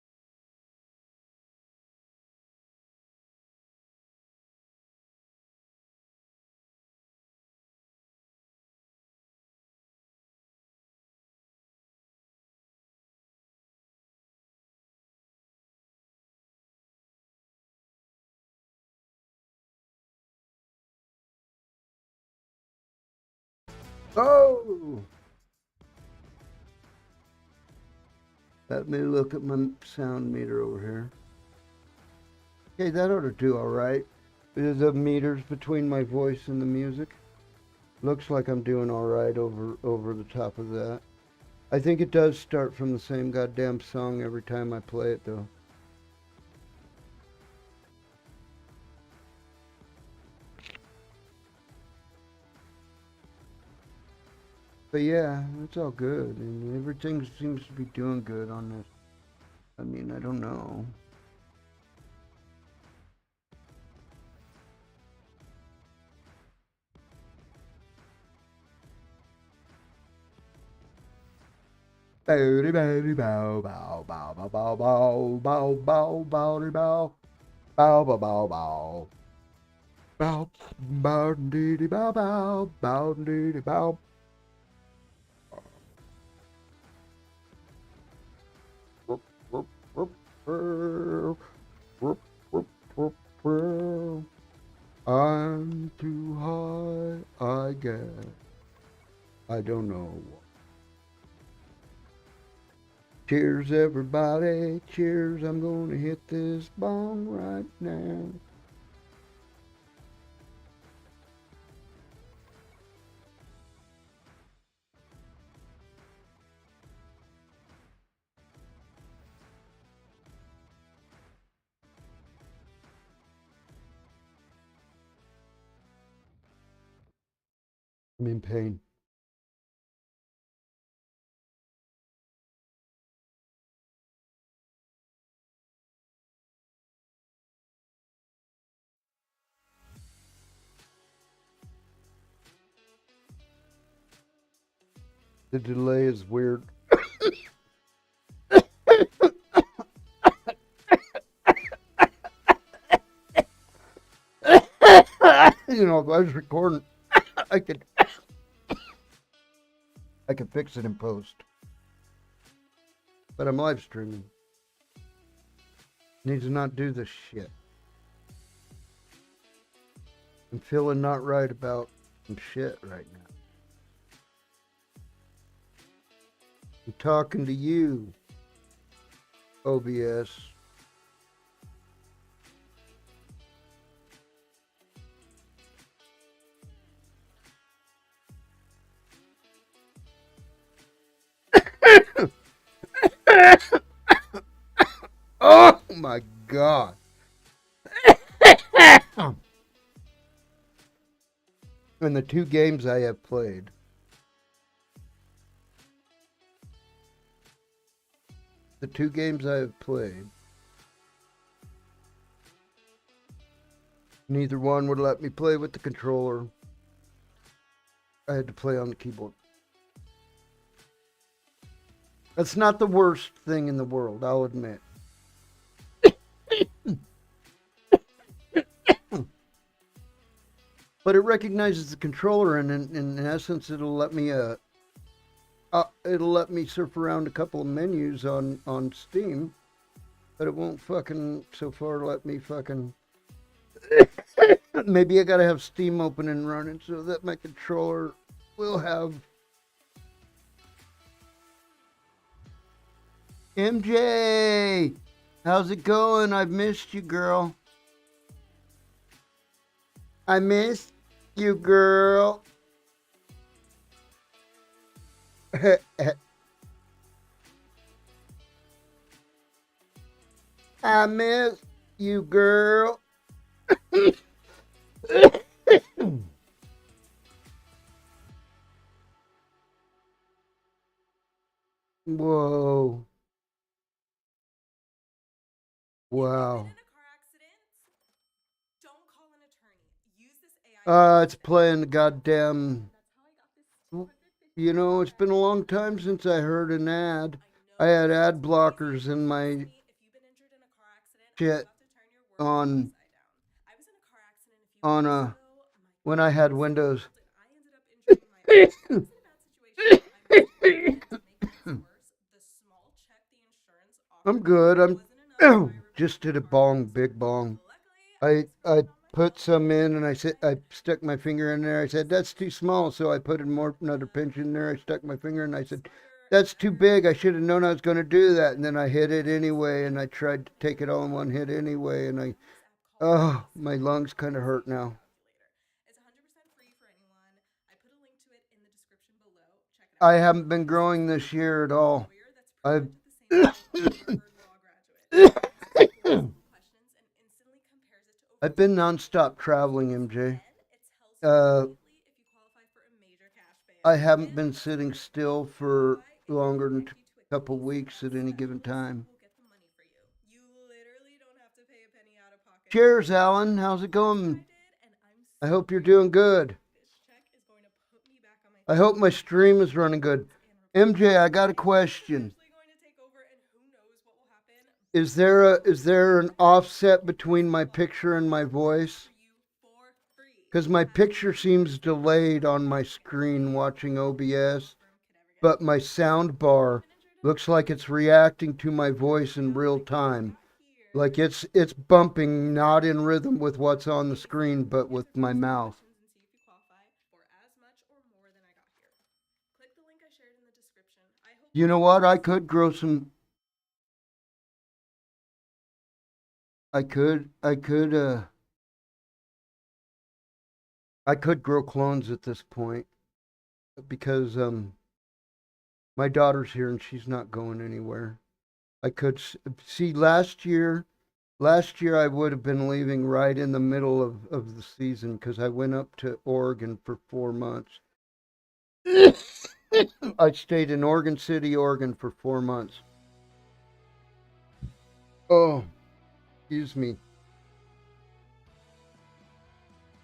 Oh! Let me look at my sound meter over here. Okay, that ought to do all right. The meters between my voice and the music. Looks like I'm doing all right over the top of that. I think it does start from the same goddamn song every time I play it, though. But yeah, it's all good, and everything seems to be doing good on this. I mean, I don't know. Bow bow bow bow bow bow bow bow bow bow bow bow bow bow bow bow bow bow dee bow bow bow dee bow. I'm too high, I guess. I don't know. Cheers, everybody. Cheers. I'm going to hit this bong right now. I'm in pain. The delay is weird. You know, if I was recording, I could fix it in post. But I'm live streaming. Need to not do this shit. I'm feeling not right about some shit right now. I'm talking to you, OBS. Oh my God. And the two games I have played. The two games I have played. Neither one would let me play with the controller. I had to play on the keyboard. That's not the worst thing in the world, I'll admit. but it recognizes the controller, and in essence, it'll let me surf around a couple of menus on Steam, but it won't fucking so far let me fucking. Maybe I gotta have Steam open and running so that my controller will have. MJ, how's it going? I've missed you, girl. I missed you, girl. I miss you, girl. Whoa. Wow. It's playing the goddamn. You know, it's been a long time since I heard an ad. I had ad blockers in my shit on a when I had Windows. I'm good. I'm just did a bong, big bong. I put some in and I stuck my finger in there. I said that's too small, so I put another pinch in there. I stuck my finger and I said that's too big. I should have known I was going to do that. And then I hit it anyway, and I tried to take it all in one hit anyway, and my lungs kind of hurt now. I haven't been growing this year at all. I've I've been nonstop traveling, MJ. Uh, I haven't been sitting still for longer than a couple weeks at any given time. Cheers, Alan. How's it going? I hope you're doing good. I hope my stream is running good. MJ, I got a question. Is there an offset between my picture and my voice? Because my picture seems delayed on my screen watching OBS, but my sound bar looks like it's reacting to my voice in real time. Like it's bumping not in rhythm with what's on the screen, but with my mouth. You know what? I could grow clones at this point because my daughter's here and she's not going anywhere. I could see last year I would have been leaving right in the middle of the season because I went up to Oregon for 4 months. I stayed in Oregon City, Oregon for 4 months. Oh, excuse me.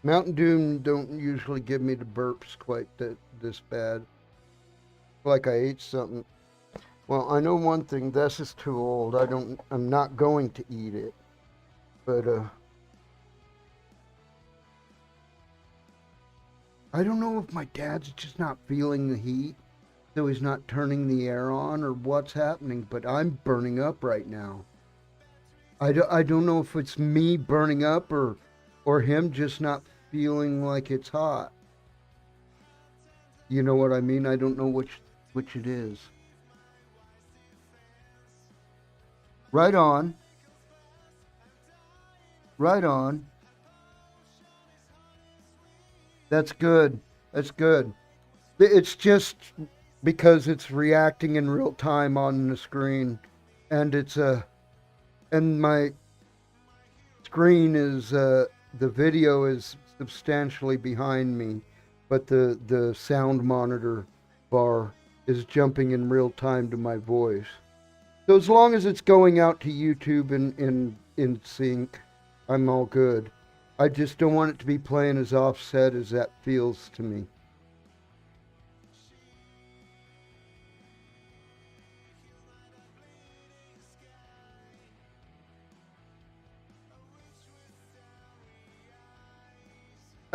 Mountain Dew don't usually give me the burps quite this bad. Like I ate something. Well, I know one thing. This is too old. I'm not going to eat it. But I don't know if my dad's just not feeling the heat, so he's not turning the air on, or what's happening. But I'm burning up right now. I don't know if it's me burning up or him just not feeling like it's hot. You know what I mean? I don't know which it is. Right on. Right on. That's good. That's good. It's just because it's reacting in real time on the screen, and and my screen is the video is substantially behind me, but the sound monitor bar is jumping in real time to my voice. So as long as it's going out to YouTube and in sync, I'm all good. I just don't want it to be playing as offset as that feels to me.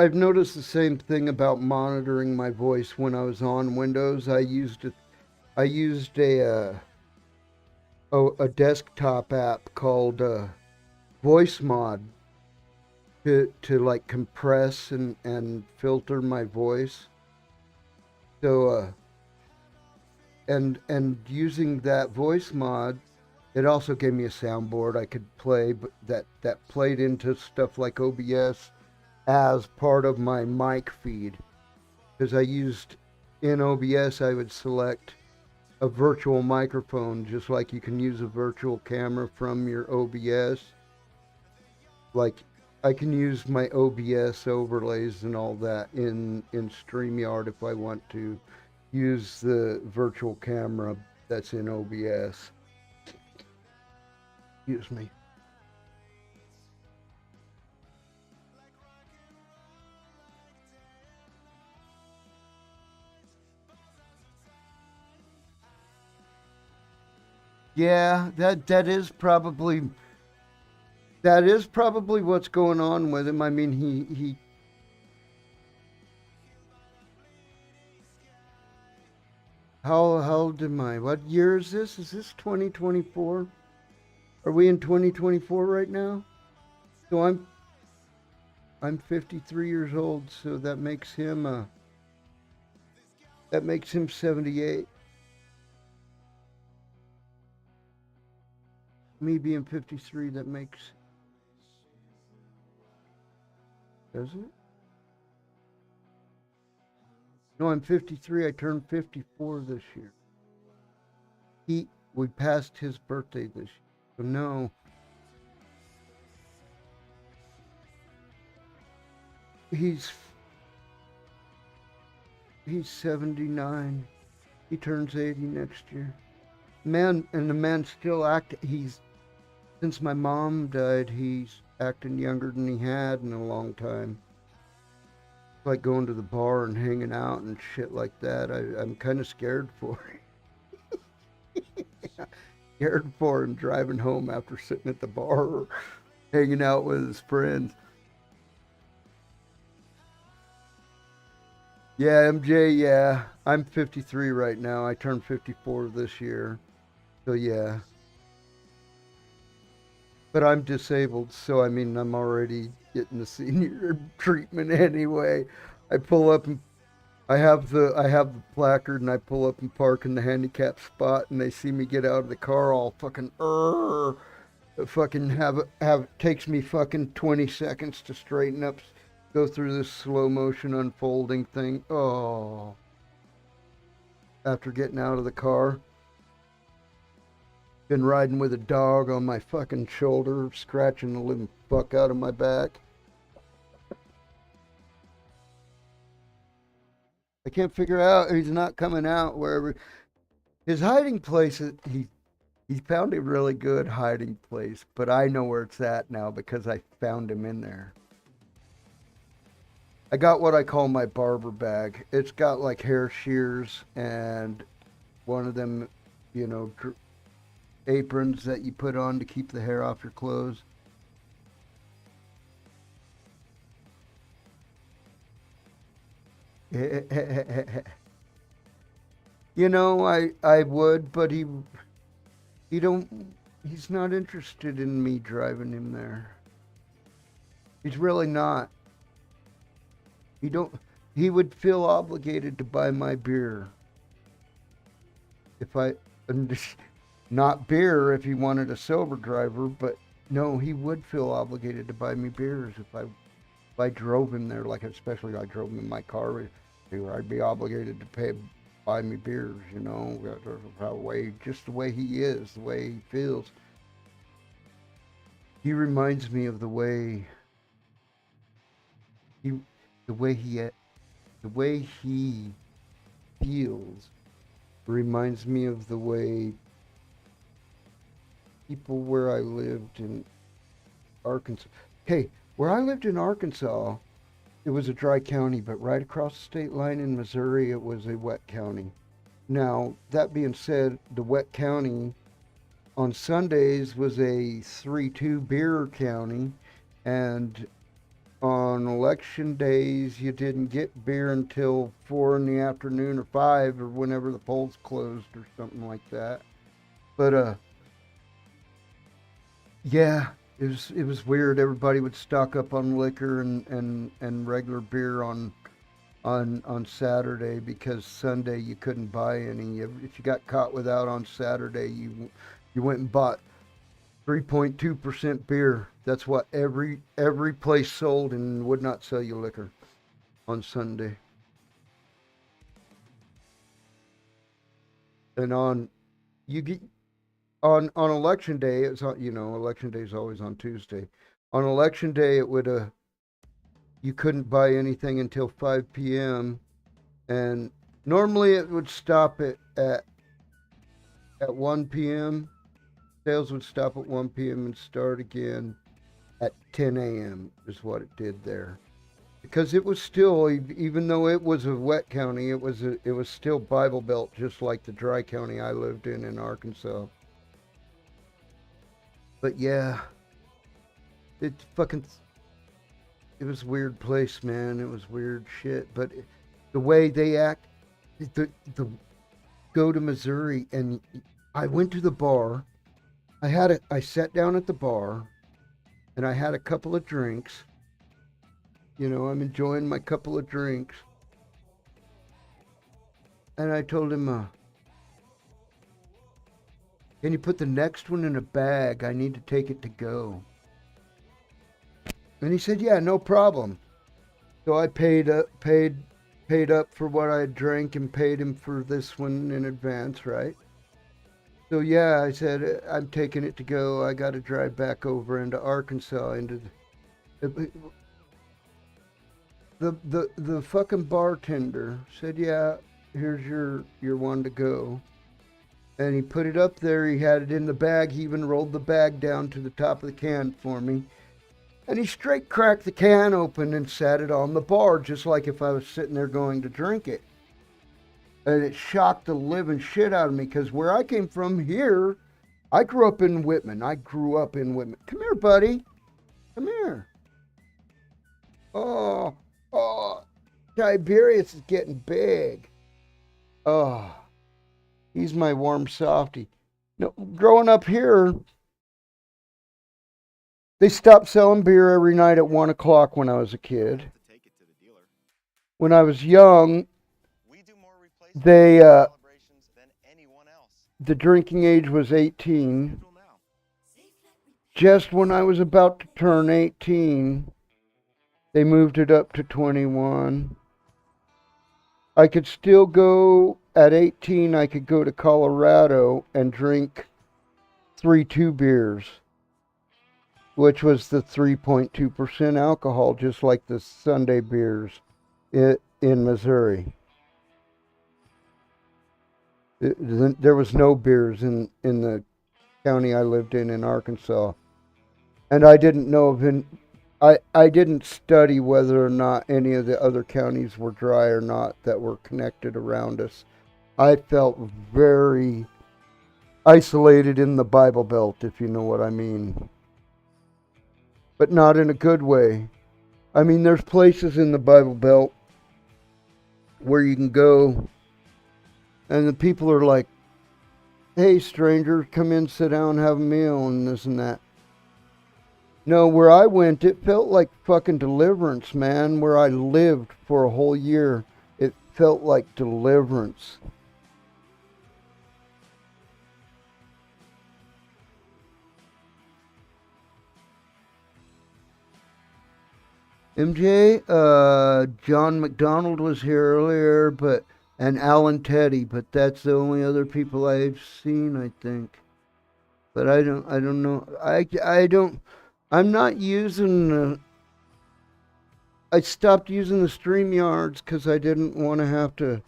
I've noticed the same thing about monitoring my voice when I was on Windows. I used a desktop app called Voice Mod to like compress and filter my voice. So and using that voice mod, it also gave me a soundboard I could play, but that played into stuff like OBS as part of my mic feed. Because I used in OBS, I would select a virtual microphone, just like you can use a virtual camera from your OBS. Like I can use my OBS overlays and all that in StreamYard if I want to use the virtual camera that's in OBS. Excuse me. Yeah, that is probably what's going on with him. I mean, he how old am I? What year is this? Is this 2024? Are we in 2024 right now? So I'm 53 years old, so that makes him 78. Me being 53, that makes, does it? No, I'm 53. I turned 54 this year. We passed his birthday this year. So no, he's he's 79. He turns 80 next year. Man, and the man still he's since my mom died, he's acting younger than he had in a long time. Like going to the bar and hanging out and shit like that. I'm kind of scared for him. Scared for him driving home after sitting at the bar or hanging out with his friends. Yeah, MJ, yeah. I'm 53 right now. I turned 54 this year. So yeah. But I'm disabled, so I mean I'm already getting the senior treatment anyway. I pull up and I have the placard and I pull up and park in the handicap spot and they see me get out of the car all fucking fucking have takes me fucking 20 seconds to straighten up, go through this slow motion unfolding thing. Oh, after getting out of the car. Been riding with a dog on my fucking shoulder, scratching the living fuck out of my back. I can't figure out. He's not coming out wherever his hiding place. He found a really good hiding place, but I know where it's at now because I found him in there. I got what I call my barber bag. It's got like hair shears and one of them, you know, aprons that you put on to keep the hair off your clothes. You know, I would, but he don't he's not interested in me driving him there. He's really not. He don't he would feel obligated to buy my beer if I not beer if he wanted a sober driver, but no, he would feel obligated to buy me beers if I drove him there, like especially I drove him in my car, I'd be obligated to buy me beers, you know, just the way he is, the way he feels. He reminds me of he, the way he, the way he feels reminds me of the way people where I lived in Arkansas. Hey, where I lived in Arkansas, it was a dry county, but right across the state line in Missouri, it was a wet county. Now, that being said, the wet county on Sundays was a 3-2 beer county, and on election days, you didn't get beer until 4 in the afternoon or 5 or whenever the polls closed or something like that. But yeah, it was weird. Everybody would stock up on liquor and regular beer on Saturday because Sunday you couldn't buy any. If you got caught without on Saturday, you went and bought 3.2% beer. That's what every place sold and would not sell you liquor on Sunday. And on you get on election day, it's on, election day is always on Tuesday. On election day, it would you couldn't buy anything until 5 p.m. and normally it would stop at 1 p.m. Sales would stop at 1 p.m. and start again at 10 a.m. is what it did there. Because it was still, even though it was a wet county, it was still Bible Belt, just like the dry county I lived in Arkansas. But yeah, it was a weird place, man. It was weird shit. But the way they act, the go to Missouri, and I went to the bar. I sat down at the bar, and I had a couple of drinks. I'm enjoying my couple of drinks. And I told him, can you put the next one in a bag? I need to take it to go. And he said, yeah, no problem. So I paid up for what I drank and paid him for this one in advance, right? So yeah, I said, I'm taking it to go. I got to drive back over into Arkansas the fucking bartender said, yeah, here's your one to go. And he put it up there. He had it in the bag. He even rolled the bag down to the top of the can for me. And he straight cracked the can open and sat it on the bar, just like if I was sitting there going to drink it. And it shocked the living shit out of me, because where I came from here, I grew up in Whitman. Come here, buddy. Come here. Oh, Tiberius is getting big. Oh, he's my warm softy. No, growing up here, they stopped selling beer every night at 1 o'clock when I was a kid. When I was young, the drinking age was 18. Just when I was about to turn 18, they moved it up to 21. I could still go, at 18, I could go to Colorado and drink 3.2 beers, which was the 3.2% alcohol, just like the Sunday beers in Missouri. There was no beers in the county I lived in Arkansas. And I didn't know of I didn't study whether or not any of the other counties were dry or not that were connected around us. I felt very isolated in the Bible Belt, if you know what I mean. But not in a good way. I mean, there's places in the Bible Belt where you can go and the people are like, hey, stranger, come in, sit down, have a meal, and this and that. No, where I went, it felt like fucking deliverance, man. Where I lived for a whole year, it felt like deliverance. MJ, John McDonald was here earlier, and Alan Teddy, but that's the only other people I've seen, I think. But I don't know. I'm not using I stopped using the StreamYards because I didn't want to have to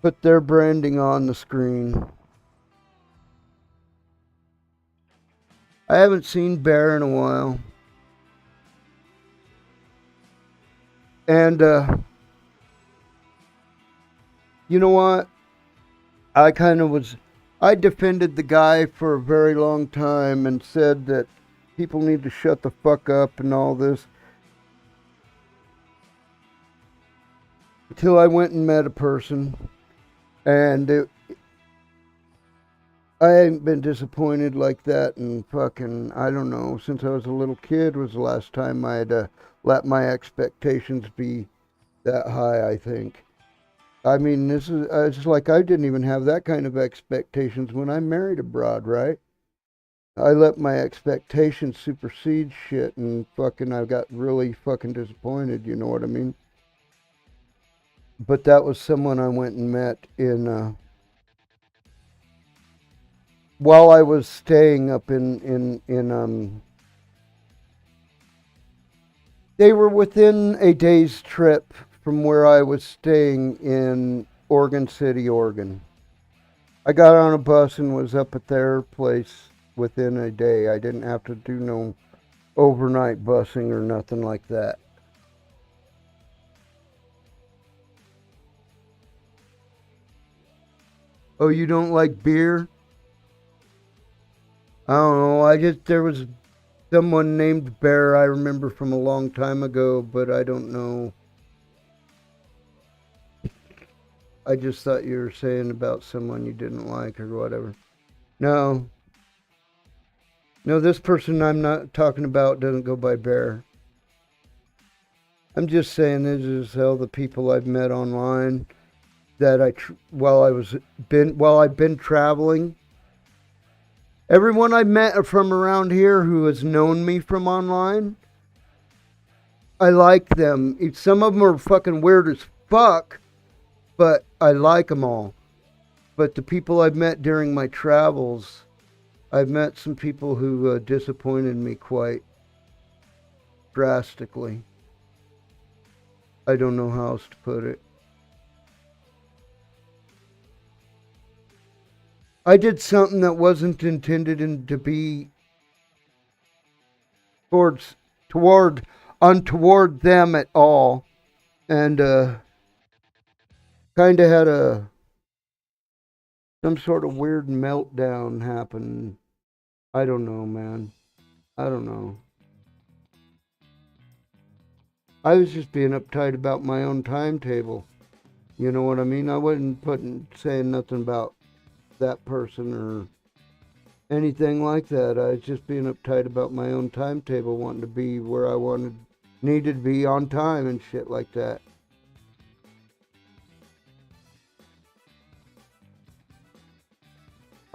put their branding on the screen. I haven't seen Bear in a while. And, you know what? I defended the guy for a very long time and said that people need to shut the fuck up and all this. till I went and met a person, and I ain't been disappointed like that in fucking, I don't know, since I was a little kid was the last time I had let my expectations be that high, I think. I mean, this is, it's like I didn't even have that kind of expectations when I married abroad, right? I let my expectations supersede shit and fucking I got really fucking disappointed, you know what I mean? But that was someone I went and met in while I was staying up in they were within a day's trip from where I was staying in Oregon City, Oregon. I got on a bus and was up at their place within a day. I didn't have to do no overnight busing or nothing like that. Oh, you don't like beer? I don't know. There was someone named Bear I remember from a long time ago, but I don't know. I just thought you were saying about someone you didn't like or whatever. No, no, this person I'm not talking about doesn't go by Bear. I'm just saying this is all the people I've met online that while I've been traveling. Everyone I met from around here who has known me from online, I like them. Some of them are fucking weird as fuck, but I like them all. But the people I've met during my travels, I've met some people who disappointed me quite drastically. I don't know how else to put it. I did something that wasn't intended to be towards toward untoward them at all, and kind of had a some sort of weird meltdown happen. I don't know, man. I don't know. I was just being uptight about my own timetable. You know what I mean? I wasn't saying nothing about that person or anything like that. I was just being uptight about my own timetable, wanting to be where I needed to be on time and shit like that.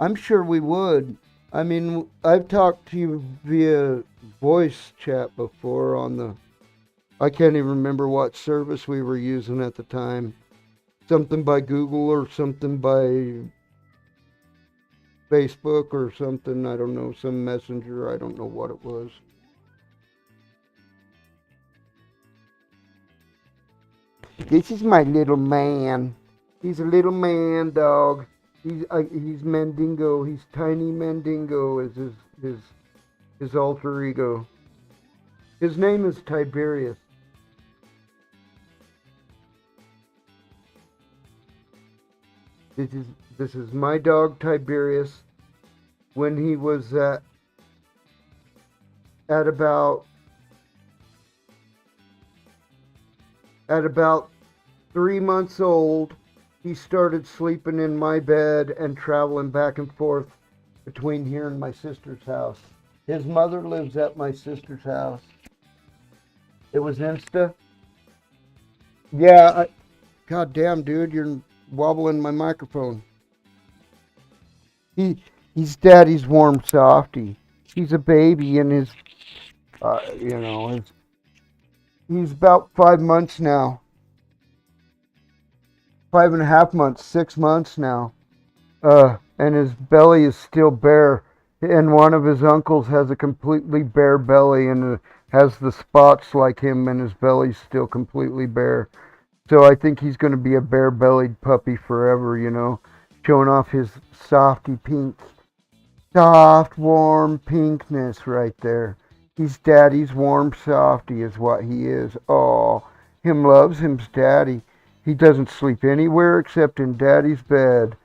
I'm sure we would. I mean, I've talked to you via voice chat before on I can't even remember what service we were using at the time. Something by Google or something by Facebook or something. I don't know, some messenger. I don't know what it was. This is my little man. He's a little man dog. He's Mandingo. He's Tiny Mandingo is his alter ego. His name is Tiberius. This is my dog Tiberius when he was at about 3 months old. He started sleeping in my bed and traveling back and forth between here and my sister's house. His mother lives at my sister's house. It was Insta. Yeah, God damn, dude, you're wobbling my microphone. He's daddy's warm softy. He's a baby and he's about 5 months now. 5.5 months, 6 months now. And his belly is still bare. And one of his uncles has a completely bare belly and has the spots like him, and his belly's still completely bare. So I think he's going to be a bare-bellied puppy forever, showing off his soft, warm pinkness right there. He's daddy's warm softy is what he is. Oh, him loves him's daddy. He doesn't sleep anywhere except in daddy's bed.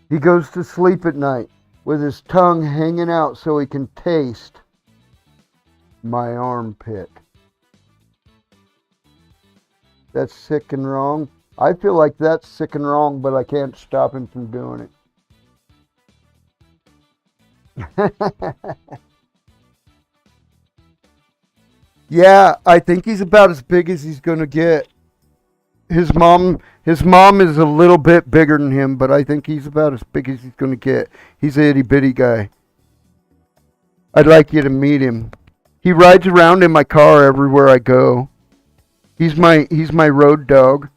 He goes to sleep at night with his tongue hanging out so he can taste my armpit. That's sick and wrong. I feel like that's sick and wrong, but I can't stop him from doing it. Yeah, I think he's about as big as he's gonna get. His mom is a little bit bigger than him, but I think he's about as big as he's gonna get. He's a itty bitty guy. I'd like you to meet him. He rides around in my car everywhere I go. He's my road dog.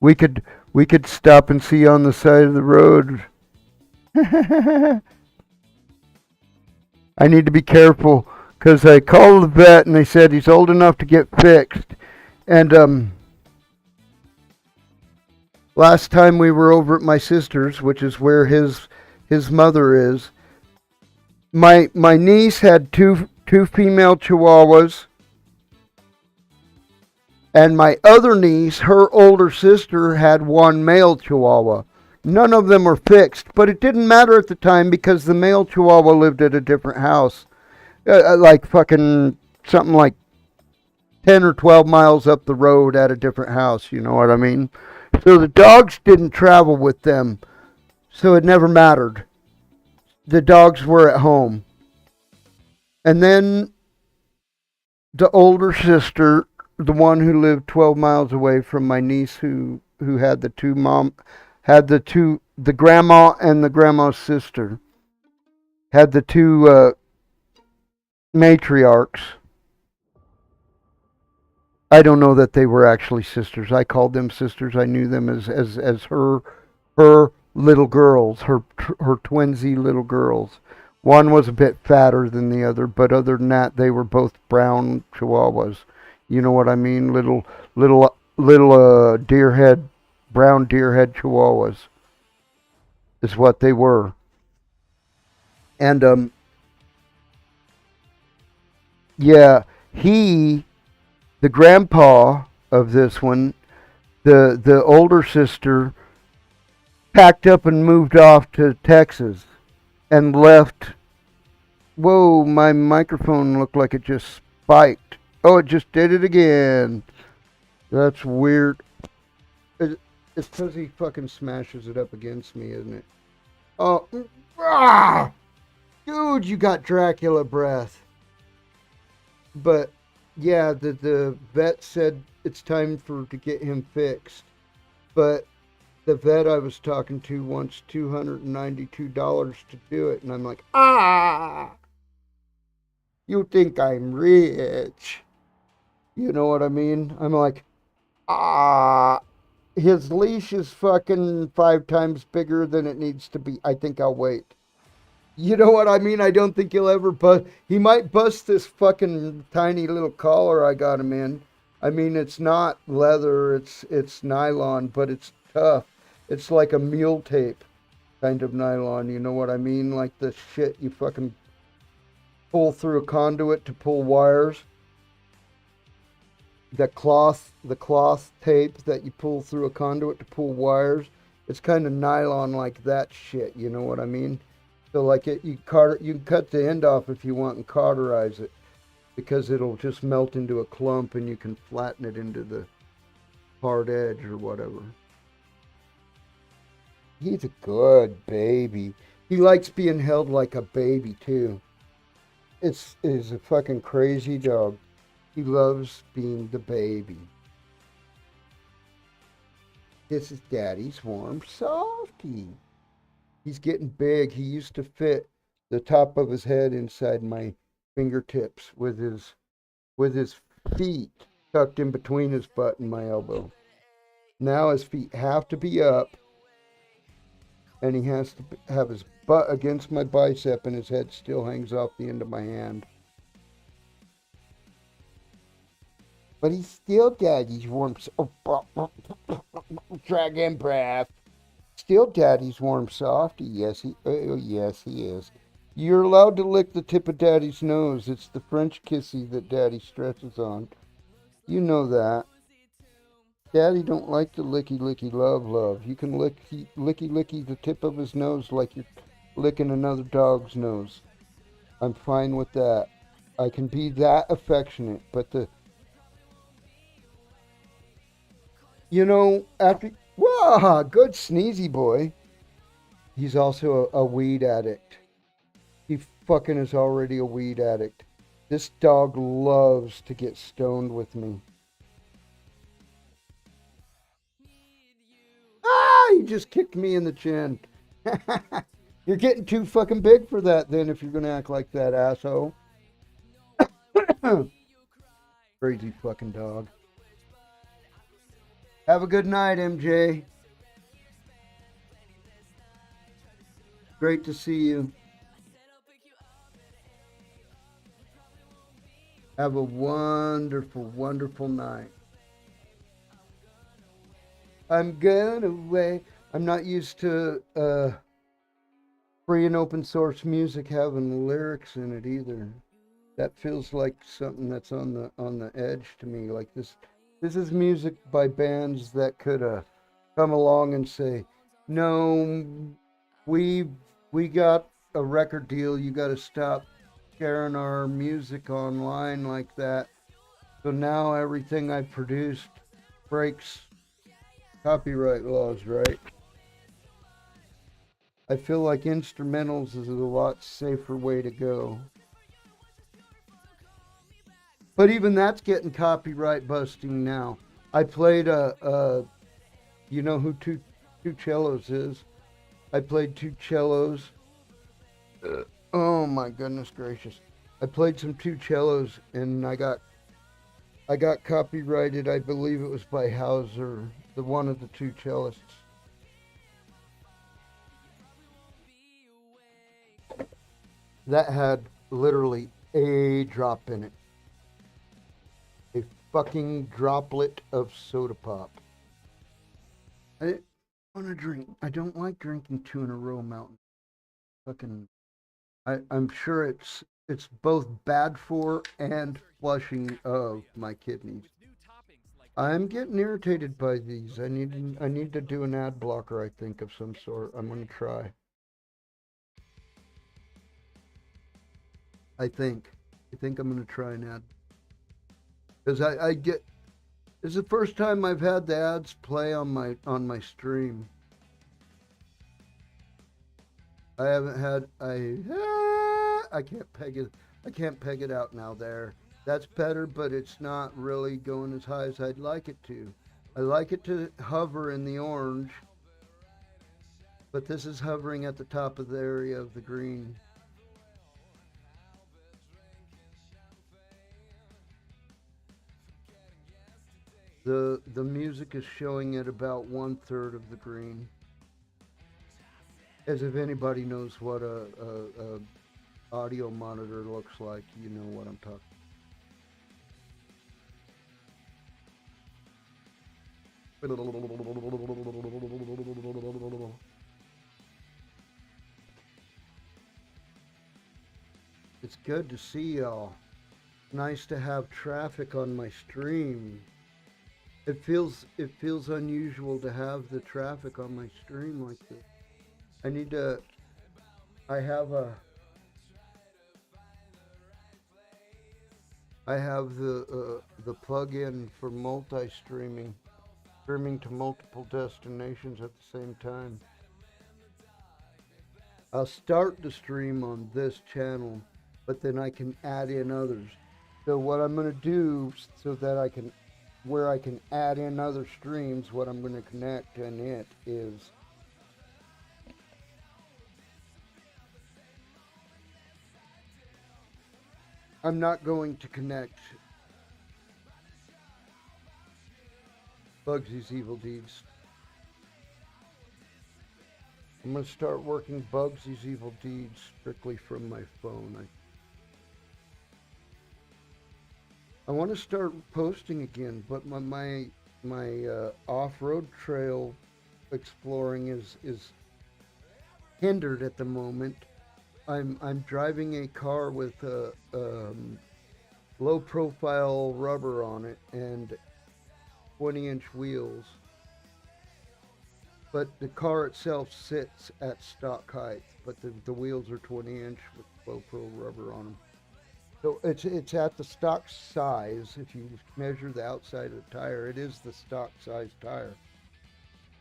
We could we could stop and see on the side of the road. I need to be careful because I called the vet and they said he's old enough to get fixed. And last time we were over at my sister's, which is where his mother is, my niece had two female chihuahuas, and my other niece, her older sister, had one male chihuahua. None of them were fixed, but it didn't matter at the time because the male chihuahua lived at a different house, like fucking something like 10 or 12 miles up the road at a different house, you know what I mean? So the dogs didn't travel with them, so it never mattered. The dogs were at home. And then the older sister, the one who lived 12 miles away from my niece who had the grandma and the grandma's sister, had the two matriarchs. I don't know that they were actually sisters. I called them sisters. I knew them as her little girls, her twinsy little girls. One was a bit fatter than the other, but other than that, they were both brown chihuahuas. You know what I mean? Little deer head, brown deer head chihuahuas is what they were. And yeah, the grandpa of this one, the older sister, packed up and moved off to Texas and left. Whoa, my microphone looked like it just spiked. Oh, it just did it again. That's weird. It's because he fucking smashes it up against me, isn't it? Oh, dude, you got Dracula breath. But yeah, the vet said it's time to get him fixed. But the vet I was talking to wants $292 to do it, and I'm like, you think I'm rich? You know what I mean? I'm like, his leash is fucking 5 times bigger than it needs to be. I think I'll wait. You know what I mean? I don't think he'll ever bust. He might bust this fucking tiny little collar I got him in. I mean, it's not leather, it's nylon, but it's tough. It's like a mule tape kind of nylon, you know what I mean? Like the shit you fucking pull through a conduit to pull wires. The cloth tape that you pull through a conduit to pull wires. It's kind of nylon like that shit, you know what I mean? So like you can cut the end off if you want and cauterize it, because it'll just melt into a clump and you can flatten it into the hard edge or whatever. He's a good baby. He likes being held like a baby too. It's a fucking crazy dog. He loves being the baby. This is Daddy's warm softie. He's getting big. He used to fit the top of his head inside my fingertips with his feet tucked in between his butt and my elbow. Now his feet have to be up, and he has to have his butt against my bicep, and his head still hangs off the end of my hand. But he's still Daddy's warm. Dragon breath. Still Daddy's warm softie. Yes, yes, he is. You're allowed to lick the tip of Daddy's nose. It's the French kissy that Daddy stresses on. You know that. Daddy don't like the licky licky love. You can licky the tip of his nose like you're licking another dog's nose. I'm fine with that. I can be that affectionate, but after, whoa, good sneezy boy. He's also a weed addict. He fucking is already a weed addict. This dog loves to get stoned with me. Ah, he just kicked me in the chin. You're getting too fucking big for that then if you're gonna act like that, asshole. Crazy fucking dog. Have a good night, MJ. Great to see you. Have a wonderful, wonderful night. I'm going away. I'm not used to free and open source music having lyrics in it either. That feels like something that's on the edge to me. Like this is music by bands that could come along and say, "No, we we got a record deal. You got to stop sharing our music online like that." So now everything I produced breaks copyright laws, right? I feel like instrumentals is a lot safer way to go. But even that's getting copyright busting now. I played you know who two cellos is? I played two cellos. Oh my goodness gracious! I played some two cellos and I got copyrighted. I believe it was by Hauser, the one of the two cellists. That had literally a drop in it. A fucking droplet of soda pop. I want to drink. I don't like drinking two in a row, Mountain. Fucking. I'm sure it's both bad for and flushing of my kidneys. I'm getting irritated by these. I need to do an ad blocker. I think of some sort. I'm gonna try. I think. I think I'm gonna try an ad because I get. This is the first time I've had the ads play on my stream. I haven't had I can't peg it. I can't peg it out now. There, that's better, but it's not really going as high as I'd like it to. I like it to hover in the orange, but this is hovering at the top of the area of the green. The music is showing at about 1/3 of the green. As if anybody knows what a audio monitor looks like, you know what I'm talking. It's good to see y'all. Nice to have traffic on my stream. It feels unusual to have the traffic on my stream like this. I need to. I have a. I have the plug-in for multi-streaming, streaming to multiple destinations at the same time. I'll start the stream on this channel, but then I can add in others. So what I'm going to do so that where I can add in other streams, what I'm going to connect in it is I'm not going to connect Bugsy's Evil Deeds. I'm going to start working Bugsy's Evil Deeds strictly from my phone. I want to start posting again, but my off-road trail exploring is hindered at the moment. I'm driving a car with a low-profile rubber on it and 20-inch wheels, but the car itself sits at stock height, but the wheels are 20-inch with low-pro rubber on them. So it's at the stock size. If you measure the outside of the tire, it is the stock size tire.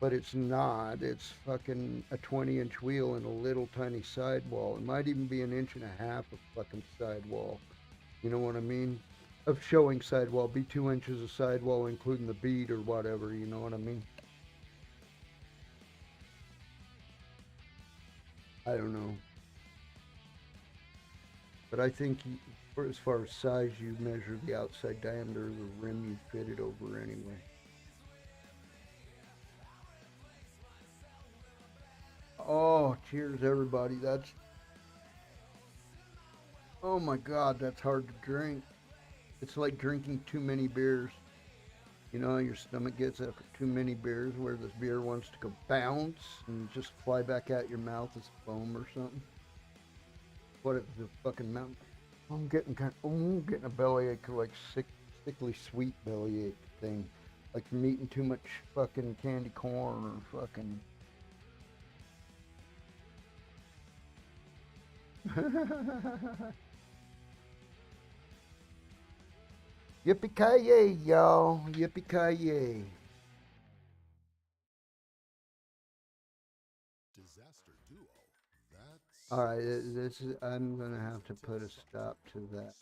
But it's not. It's fucking a 20-inch wheel and a little tiny sidewall. It might even be an inch and a half of fucking sidewall. You know what I mean? Of showing sidewall. Be 2 inches of sidewall, including the bead or whatever. You know what I mean? I don't know. But I think for as far as size, you measure the outside diameter of the rim you fit it over anyway. Oh, cheers, everybody. Oh my God, that's hard to drink. It's like drinking too many beers. You know how your stomach gets after too many beers, where this beer wants to go bounce and just fly back out your mouth as foam or something? What if the fucking mountain? I'm getting a bellyache, like sickly sweet bellyache thing, like from eating too much fucking candy corn or fucking. Yippee ki yay, y'all! Yippee ki yay! All right, this is. I'm gonna have to put a stop to that.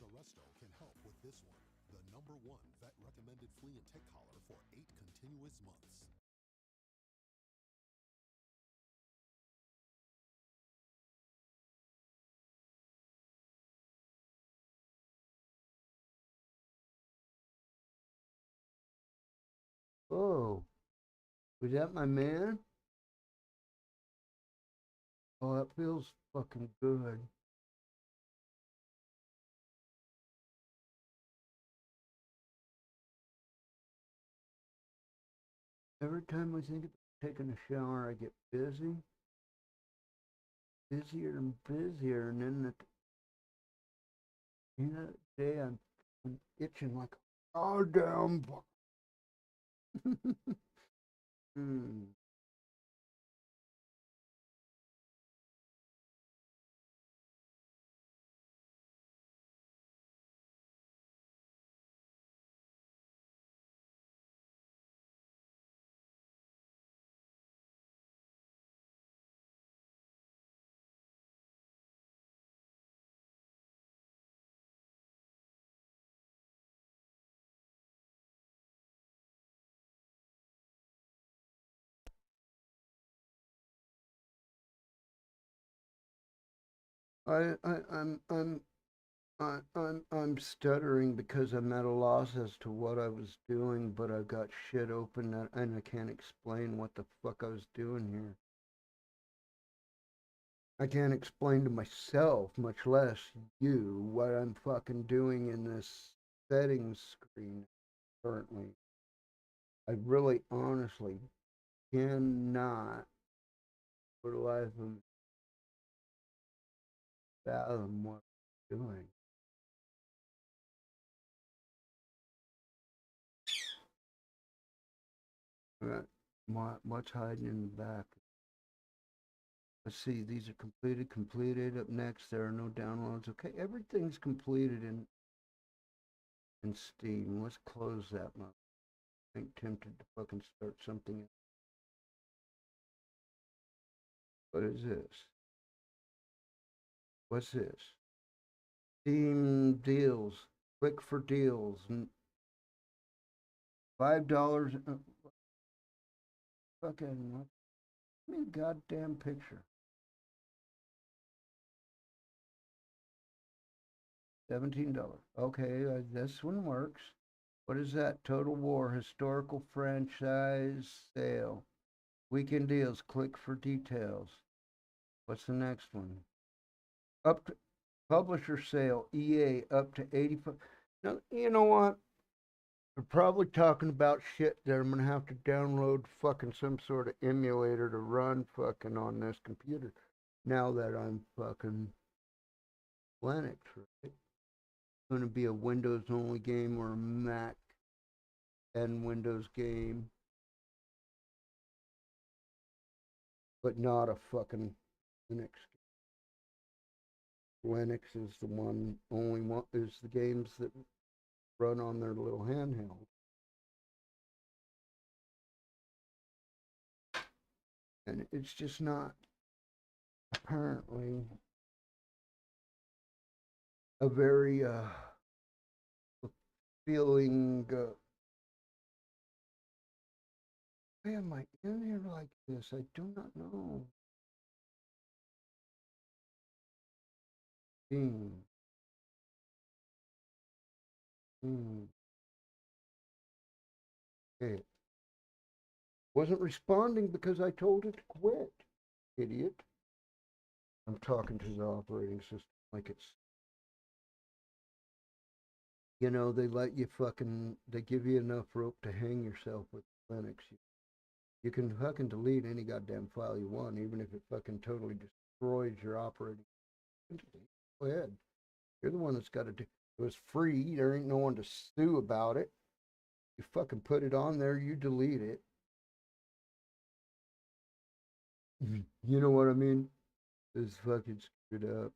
Oh, was that my man? Oh, that feels fucking good. Every time I think about taking a shower, I get busier and busier, and then the end of the day, I'm itching like a goddamn. Hmm. I'm I'm stuttering because I'm at a loss as to what I was doing, but I've got shit open and I can't explain what the fuck I was doing here. I can't explain to myself, much less you, what I'm fucking doing in this settings screen currently. I really honestly cannot, for the life of me, fathom what I'm doing. What's hiding in the back? Let's see, these are completed. Up next, there are no downloads. Okay, everything's completed in Steam. Let's close that one. I think tempted to fucking start something. What is this? What's this? Steam deals. Click for deals. $5. Fucking, give me a goddamn picture. $17. Okay, this one works. What is that? Total War Historical Franchise Sale. Weekend deals. Click for details. What's the next one? Up to publisher sale. EA up to 85. Now, you know what? We're probably talking about shit that I'm gonna have to download fucking some sort of emulator to run fucking on this computer. Now that I'm fucking Linux, right? It's gonna be a Windows only game or a Mac and Windows game, but not a fucking Linux. Linux is the only one, is the games that run on their little handheld. And it's just not apparently a very feeling. Why am I in here like this? I do not know. Hmm. Hmm. Okay. Wasn't responding because I told it to quit. Idiot. I'm talking to the operating system like it's, they let you they give you enough rope to hang yourself with Linux. You can fucking delete any goddamn file you want, even if it fucking totally destroys your operating system. Go ahead. You're the one that's got to do. It was free. There ain't no one to sue about it. You fucking put it on there. You delete it. You know what I mean? It's fucking screwed up.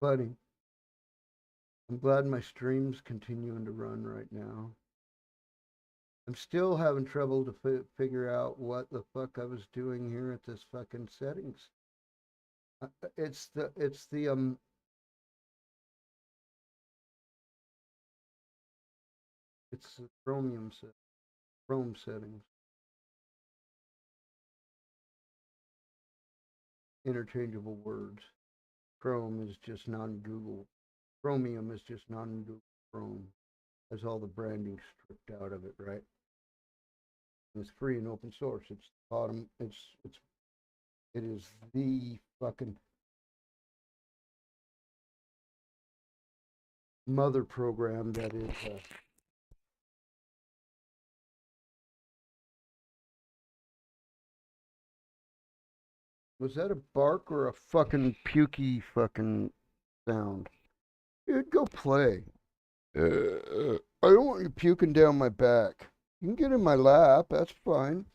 Buddy, I'm glad my stream's continuing to run right now. I'm still having trouble to figure out what the fuck I was doing here at this fucking settings. It's the it's the Chrome settings. Interchangeable words. Chrome is just non-Google. Chromium is just non-Google Chrome. Has all the branding stripped out of it, right? And it's free and open source. It's bottom. It is the fucking mother program that is. Was that a bark or a fucking pukey fucking sound? Dude, go play. I don't want you puking down my back. You can get in my lap. That's fine.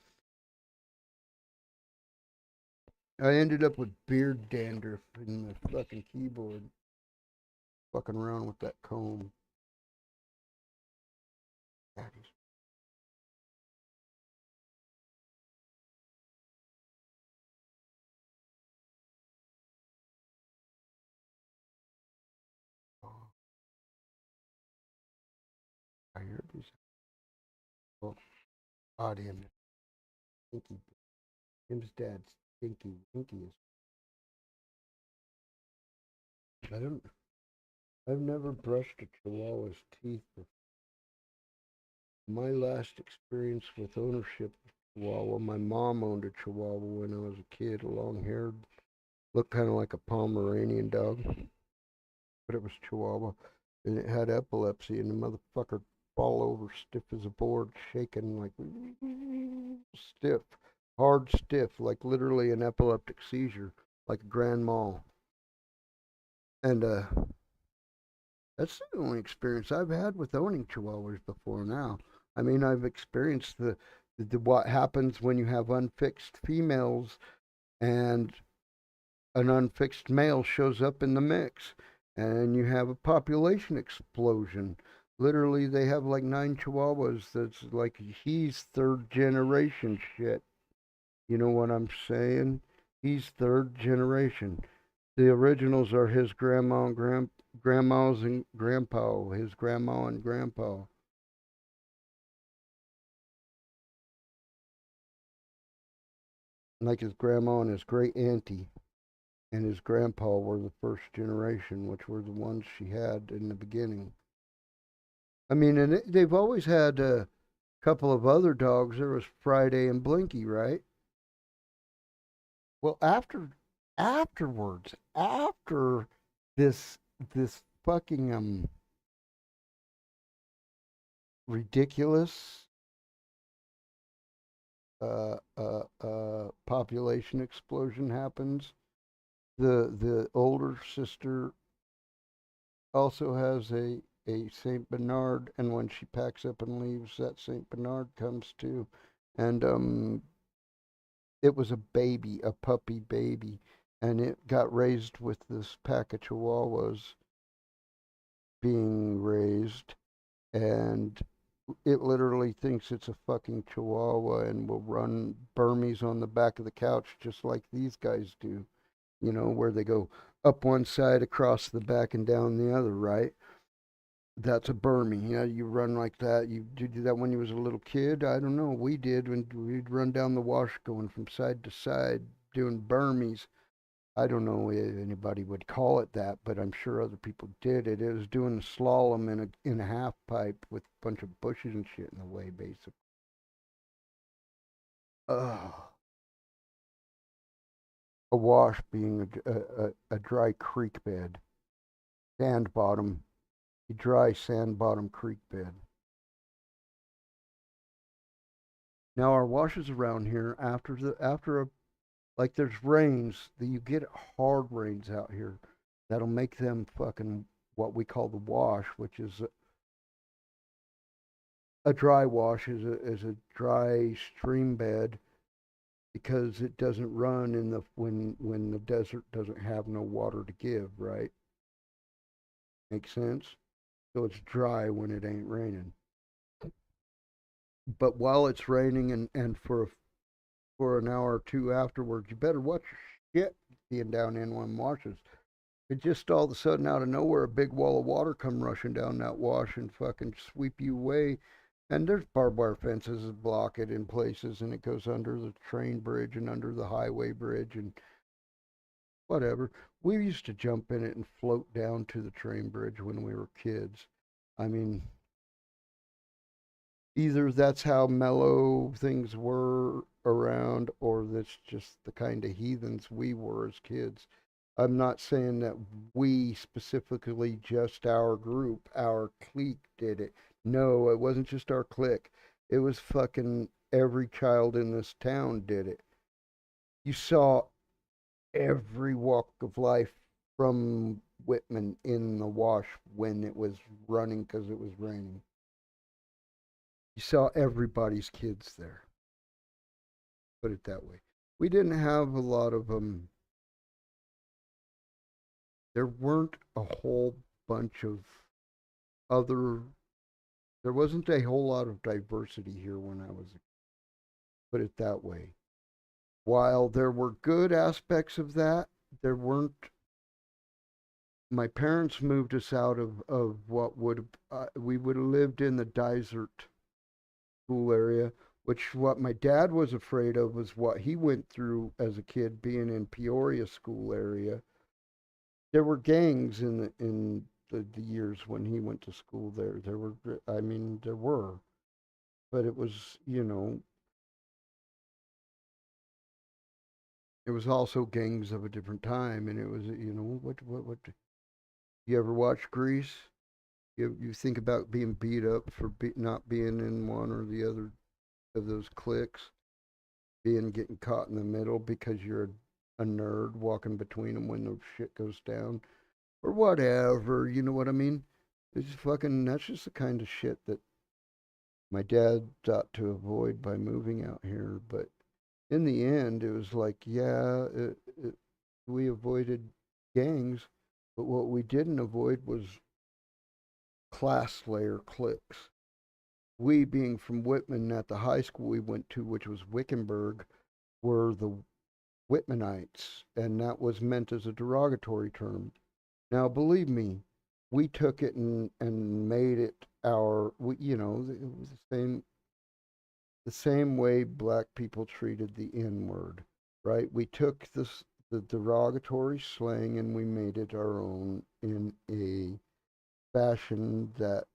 I ended up with beard dandruff in the fucking keyboard. Fucking around with that comb. Daddy's. Oh, I hear these. Oh, God, him. Stinky. Him's dad's stinky. Stinky is. I don't. I've never brushed a chihuahua's teeth before. My last experience with ownership of Chihuahua, my mom owned a Chihuahua when I was a kid, a long haired, looked kind of like a Pomeranian dog, but it was Chihuahua. And it had epilepsy, and the motherfucker fall over stiff as a board, shaking like stiff, hard stiff, like literally an epileptic seizure, like a grand mal. And that's the only experience I've had with owning Chihuahuas before now. I mean, I've experienced the what happens when you have unfixed females and an unfixed male shows up in the mix, and you have a population explosion. Literally, they have like 9 Chihuahuas. That's like he's third generation shit. You know what I'm saying? He's third generation. The originals are his grandmas and grandpa, his grandma and grandpa. Like his grandma and his great auntie and his grandpa were the first generation, which were the ones she had in the beginning. I mean, and they've always had a couple of other dogs. There was Friday and Blinky, right? Well, after this this fucking ridiculous population explosion happens, the older sister also has a Saint Bernard, and when she packs up and leaves, that Saint Bernard comes too, and it was a baby, a puppy baby, and it got raised with this pack of chihuahuas being raised, and it literally thinks it's a fucking chihuahua and will run Burmese on the back of the couch just like these guys do, where they go up one side, across the back, and down the other, right? That's a Burmese. Yeah, you run like that. Did you do that when you was a little kid? I don't know. We did when we'd run down the wash going from side to side doing Burmese. I don't know if anybody would call it that, but I'm sure other people did it. It was doing a slalom in a half pipe with a bunch of bushes and shit in the way, basically. Oh, a wash being a dry creek bed, sand bottom, a dry sand bottom creek bed. Now our washes around here after a like there's rains that you get hard rains out here that'll make them fucking what we call the wash, which is a dry wash is a dry stream bed because it doesn't run in the when the desert doesn't have no water to give, right? Makes sense? So it's dry when it ain't raining. But while it's raining and for an hour or two afterwards, you better watch your shit being down in one washes. It just all of a sudden out of nowhere a big wall of water come rushing down that wash and fucking sweep you away. And there's barbed wire fences that block it in places, and it goes under the train bridge and under the highway bridge and whatever. We used to jump in it and float down to the train bridge when we were kids. I mean, either that's how mellow things were around, or that's just the kind of heathens we were as kids. I'm not saying that we specifically, just our group, our clique did it. No, it wasn't just our clique. It was fucking every child in this town did it. You saw every walk of life from Whitman in the wash when it was running because it was raining. You saw everybody's kids there, put it that way. We didn't have a lot of there weren't a whole bunch of other, there wasn't a whole lot of diversity here when I was, put it that way. While there were good aspects of that, there weren't. My parents moved us out of what would we would have lived in the desert school area, which what my dad was afraid of was what he went through as a kid being in Peoria school area. There were gangs in the years when he went to school there. There were, I mean, there were, but it was, it was also gangs of a different time, and it was, what. You ever watch Grease? You think about being beat up for not being in one or the other of those cliques, being getting caught in the middle because you're a nerd walking between them when the shit goes down or whatever. You know what I mean? It's fucking. That's just the kind of shit that my dad thought to avoid by moving out here. But in the end, it was like, yeah, we avoided gangs, but what we didn't avoid was class layer cliques. We, being from Whitman, at the high school we went to, which was Wickenburg, were the Whitmanites, and that was meant as a derogatory term. Now, believe me, we took it and made it our, it was the same way black people treated the N word, right? We took the derogatory slang and we made it our own in a fashion that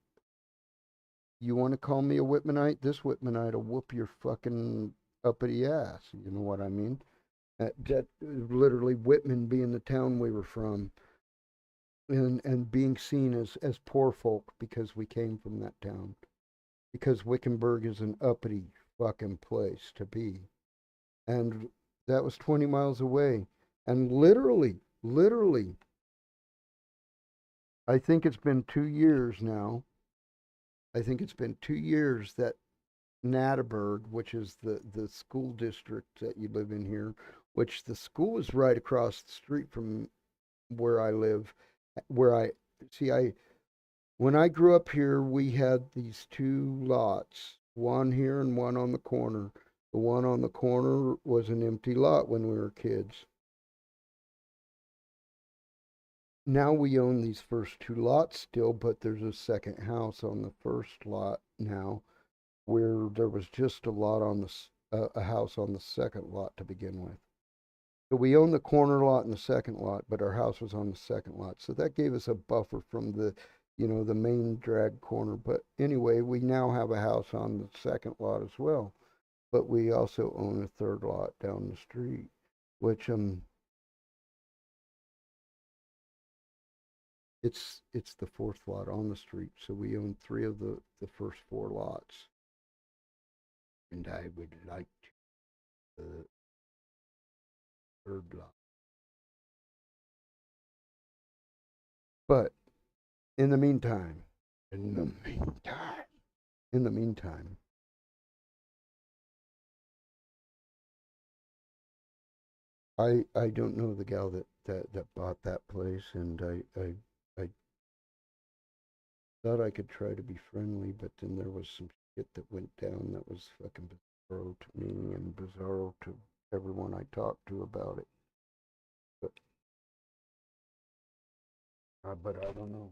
you want to call me a Whitmanite? This Whitmanite will whoop your fucking uppity ass. You know what I mean? That literally Whitman being the town we were from, and being seen as poor folk because we came from that town. Because Wickenburg is an uppity fucking place to be, and that was 20 miles away, and literally, I think it's been 2 years now. I think it's been 2 years that Natterburg, which is the school district that you live in here, which the school is right across the street from where I live. Where I see, I when I grew up here, we had these two lots, one here and one on the corner. The one on the corner was an empty lot when we were kids. Now we own these first two lots still, but there's a second house on the first lot now, where there was just a lot on a house on the second lot to begin with. So we own the corner lot and the second lot, but our house was on the second lot. So that gave us a buffer from the main drag corner. But anyway, we now have a house on the second lot as well. But we also own a third lot down the street, which it's the fourth lot on the street. So we own three of the first four lots. And I would like the third lot. But in the meantime, in the meantime, in the meantime, I don't know the gal that bought that place, and I thought I could try to be friendly, but then there was some shit that went down that was fucking bizarro to me and bizarro to everyone I talked to about it. But but I don't know.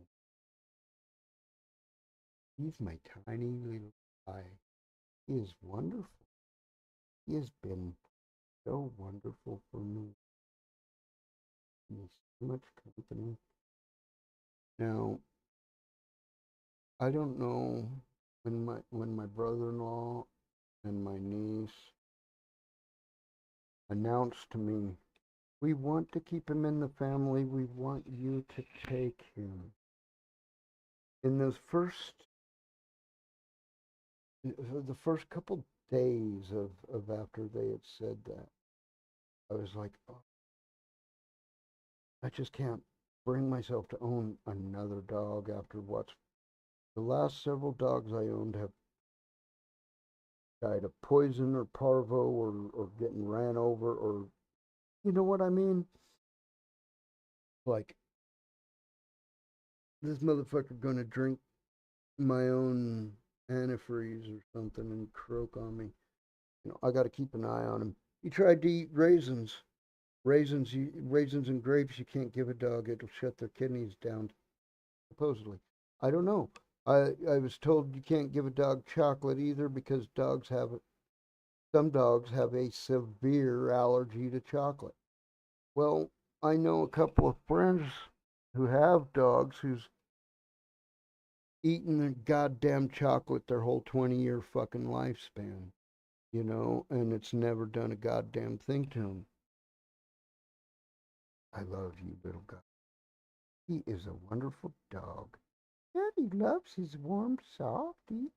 He's my tiny little guy. He is wonderful. He has been so wonderful for me. He's so much company. Now, I don't know when my brother-in-law and my niece announced to me, "We want to keep him in the family. We want you to take him." In those the first couple days of after they had said that, I was like, oh, I just can't bring myself to own another dog after what's the last several dogs I owned have died of poison or parvo or getting ran over or you know what I mean? Like this motherfucker gonna drink my own antifreeze or something and croak on me. I got to keep an eye on him. He tried to eat raisins. Raisins and grapes. You can't give a dog; it'll shut their kidneys down. Supposedly, I don't know. I was told you can't give a dog chocolate either because some dogs have a severe allergy to chocolate. Well, I know a couple of friends who have dogs who's eaten the goddamn chocolate their whole 20-year fucking lifespan, and it's never done a goddamn thing to them. I love you, little guy. He is a wonderful dog. Daddy loves his warm softy.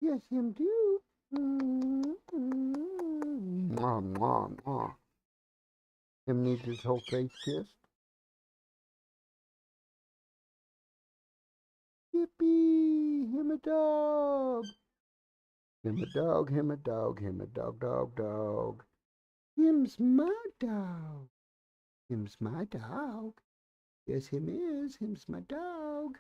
Yes, him do. Mwah, mwah, mwah. Him needs his whole face kissed. Yippee! Him a dog. Him a dog, him a dog, him a dog, dog, dog. Him's my dog. Him's my dog. Yes, him is. Him's my dog.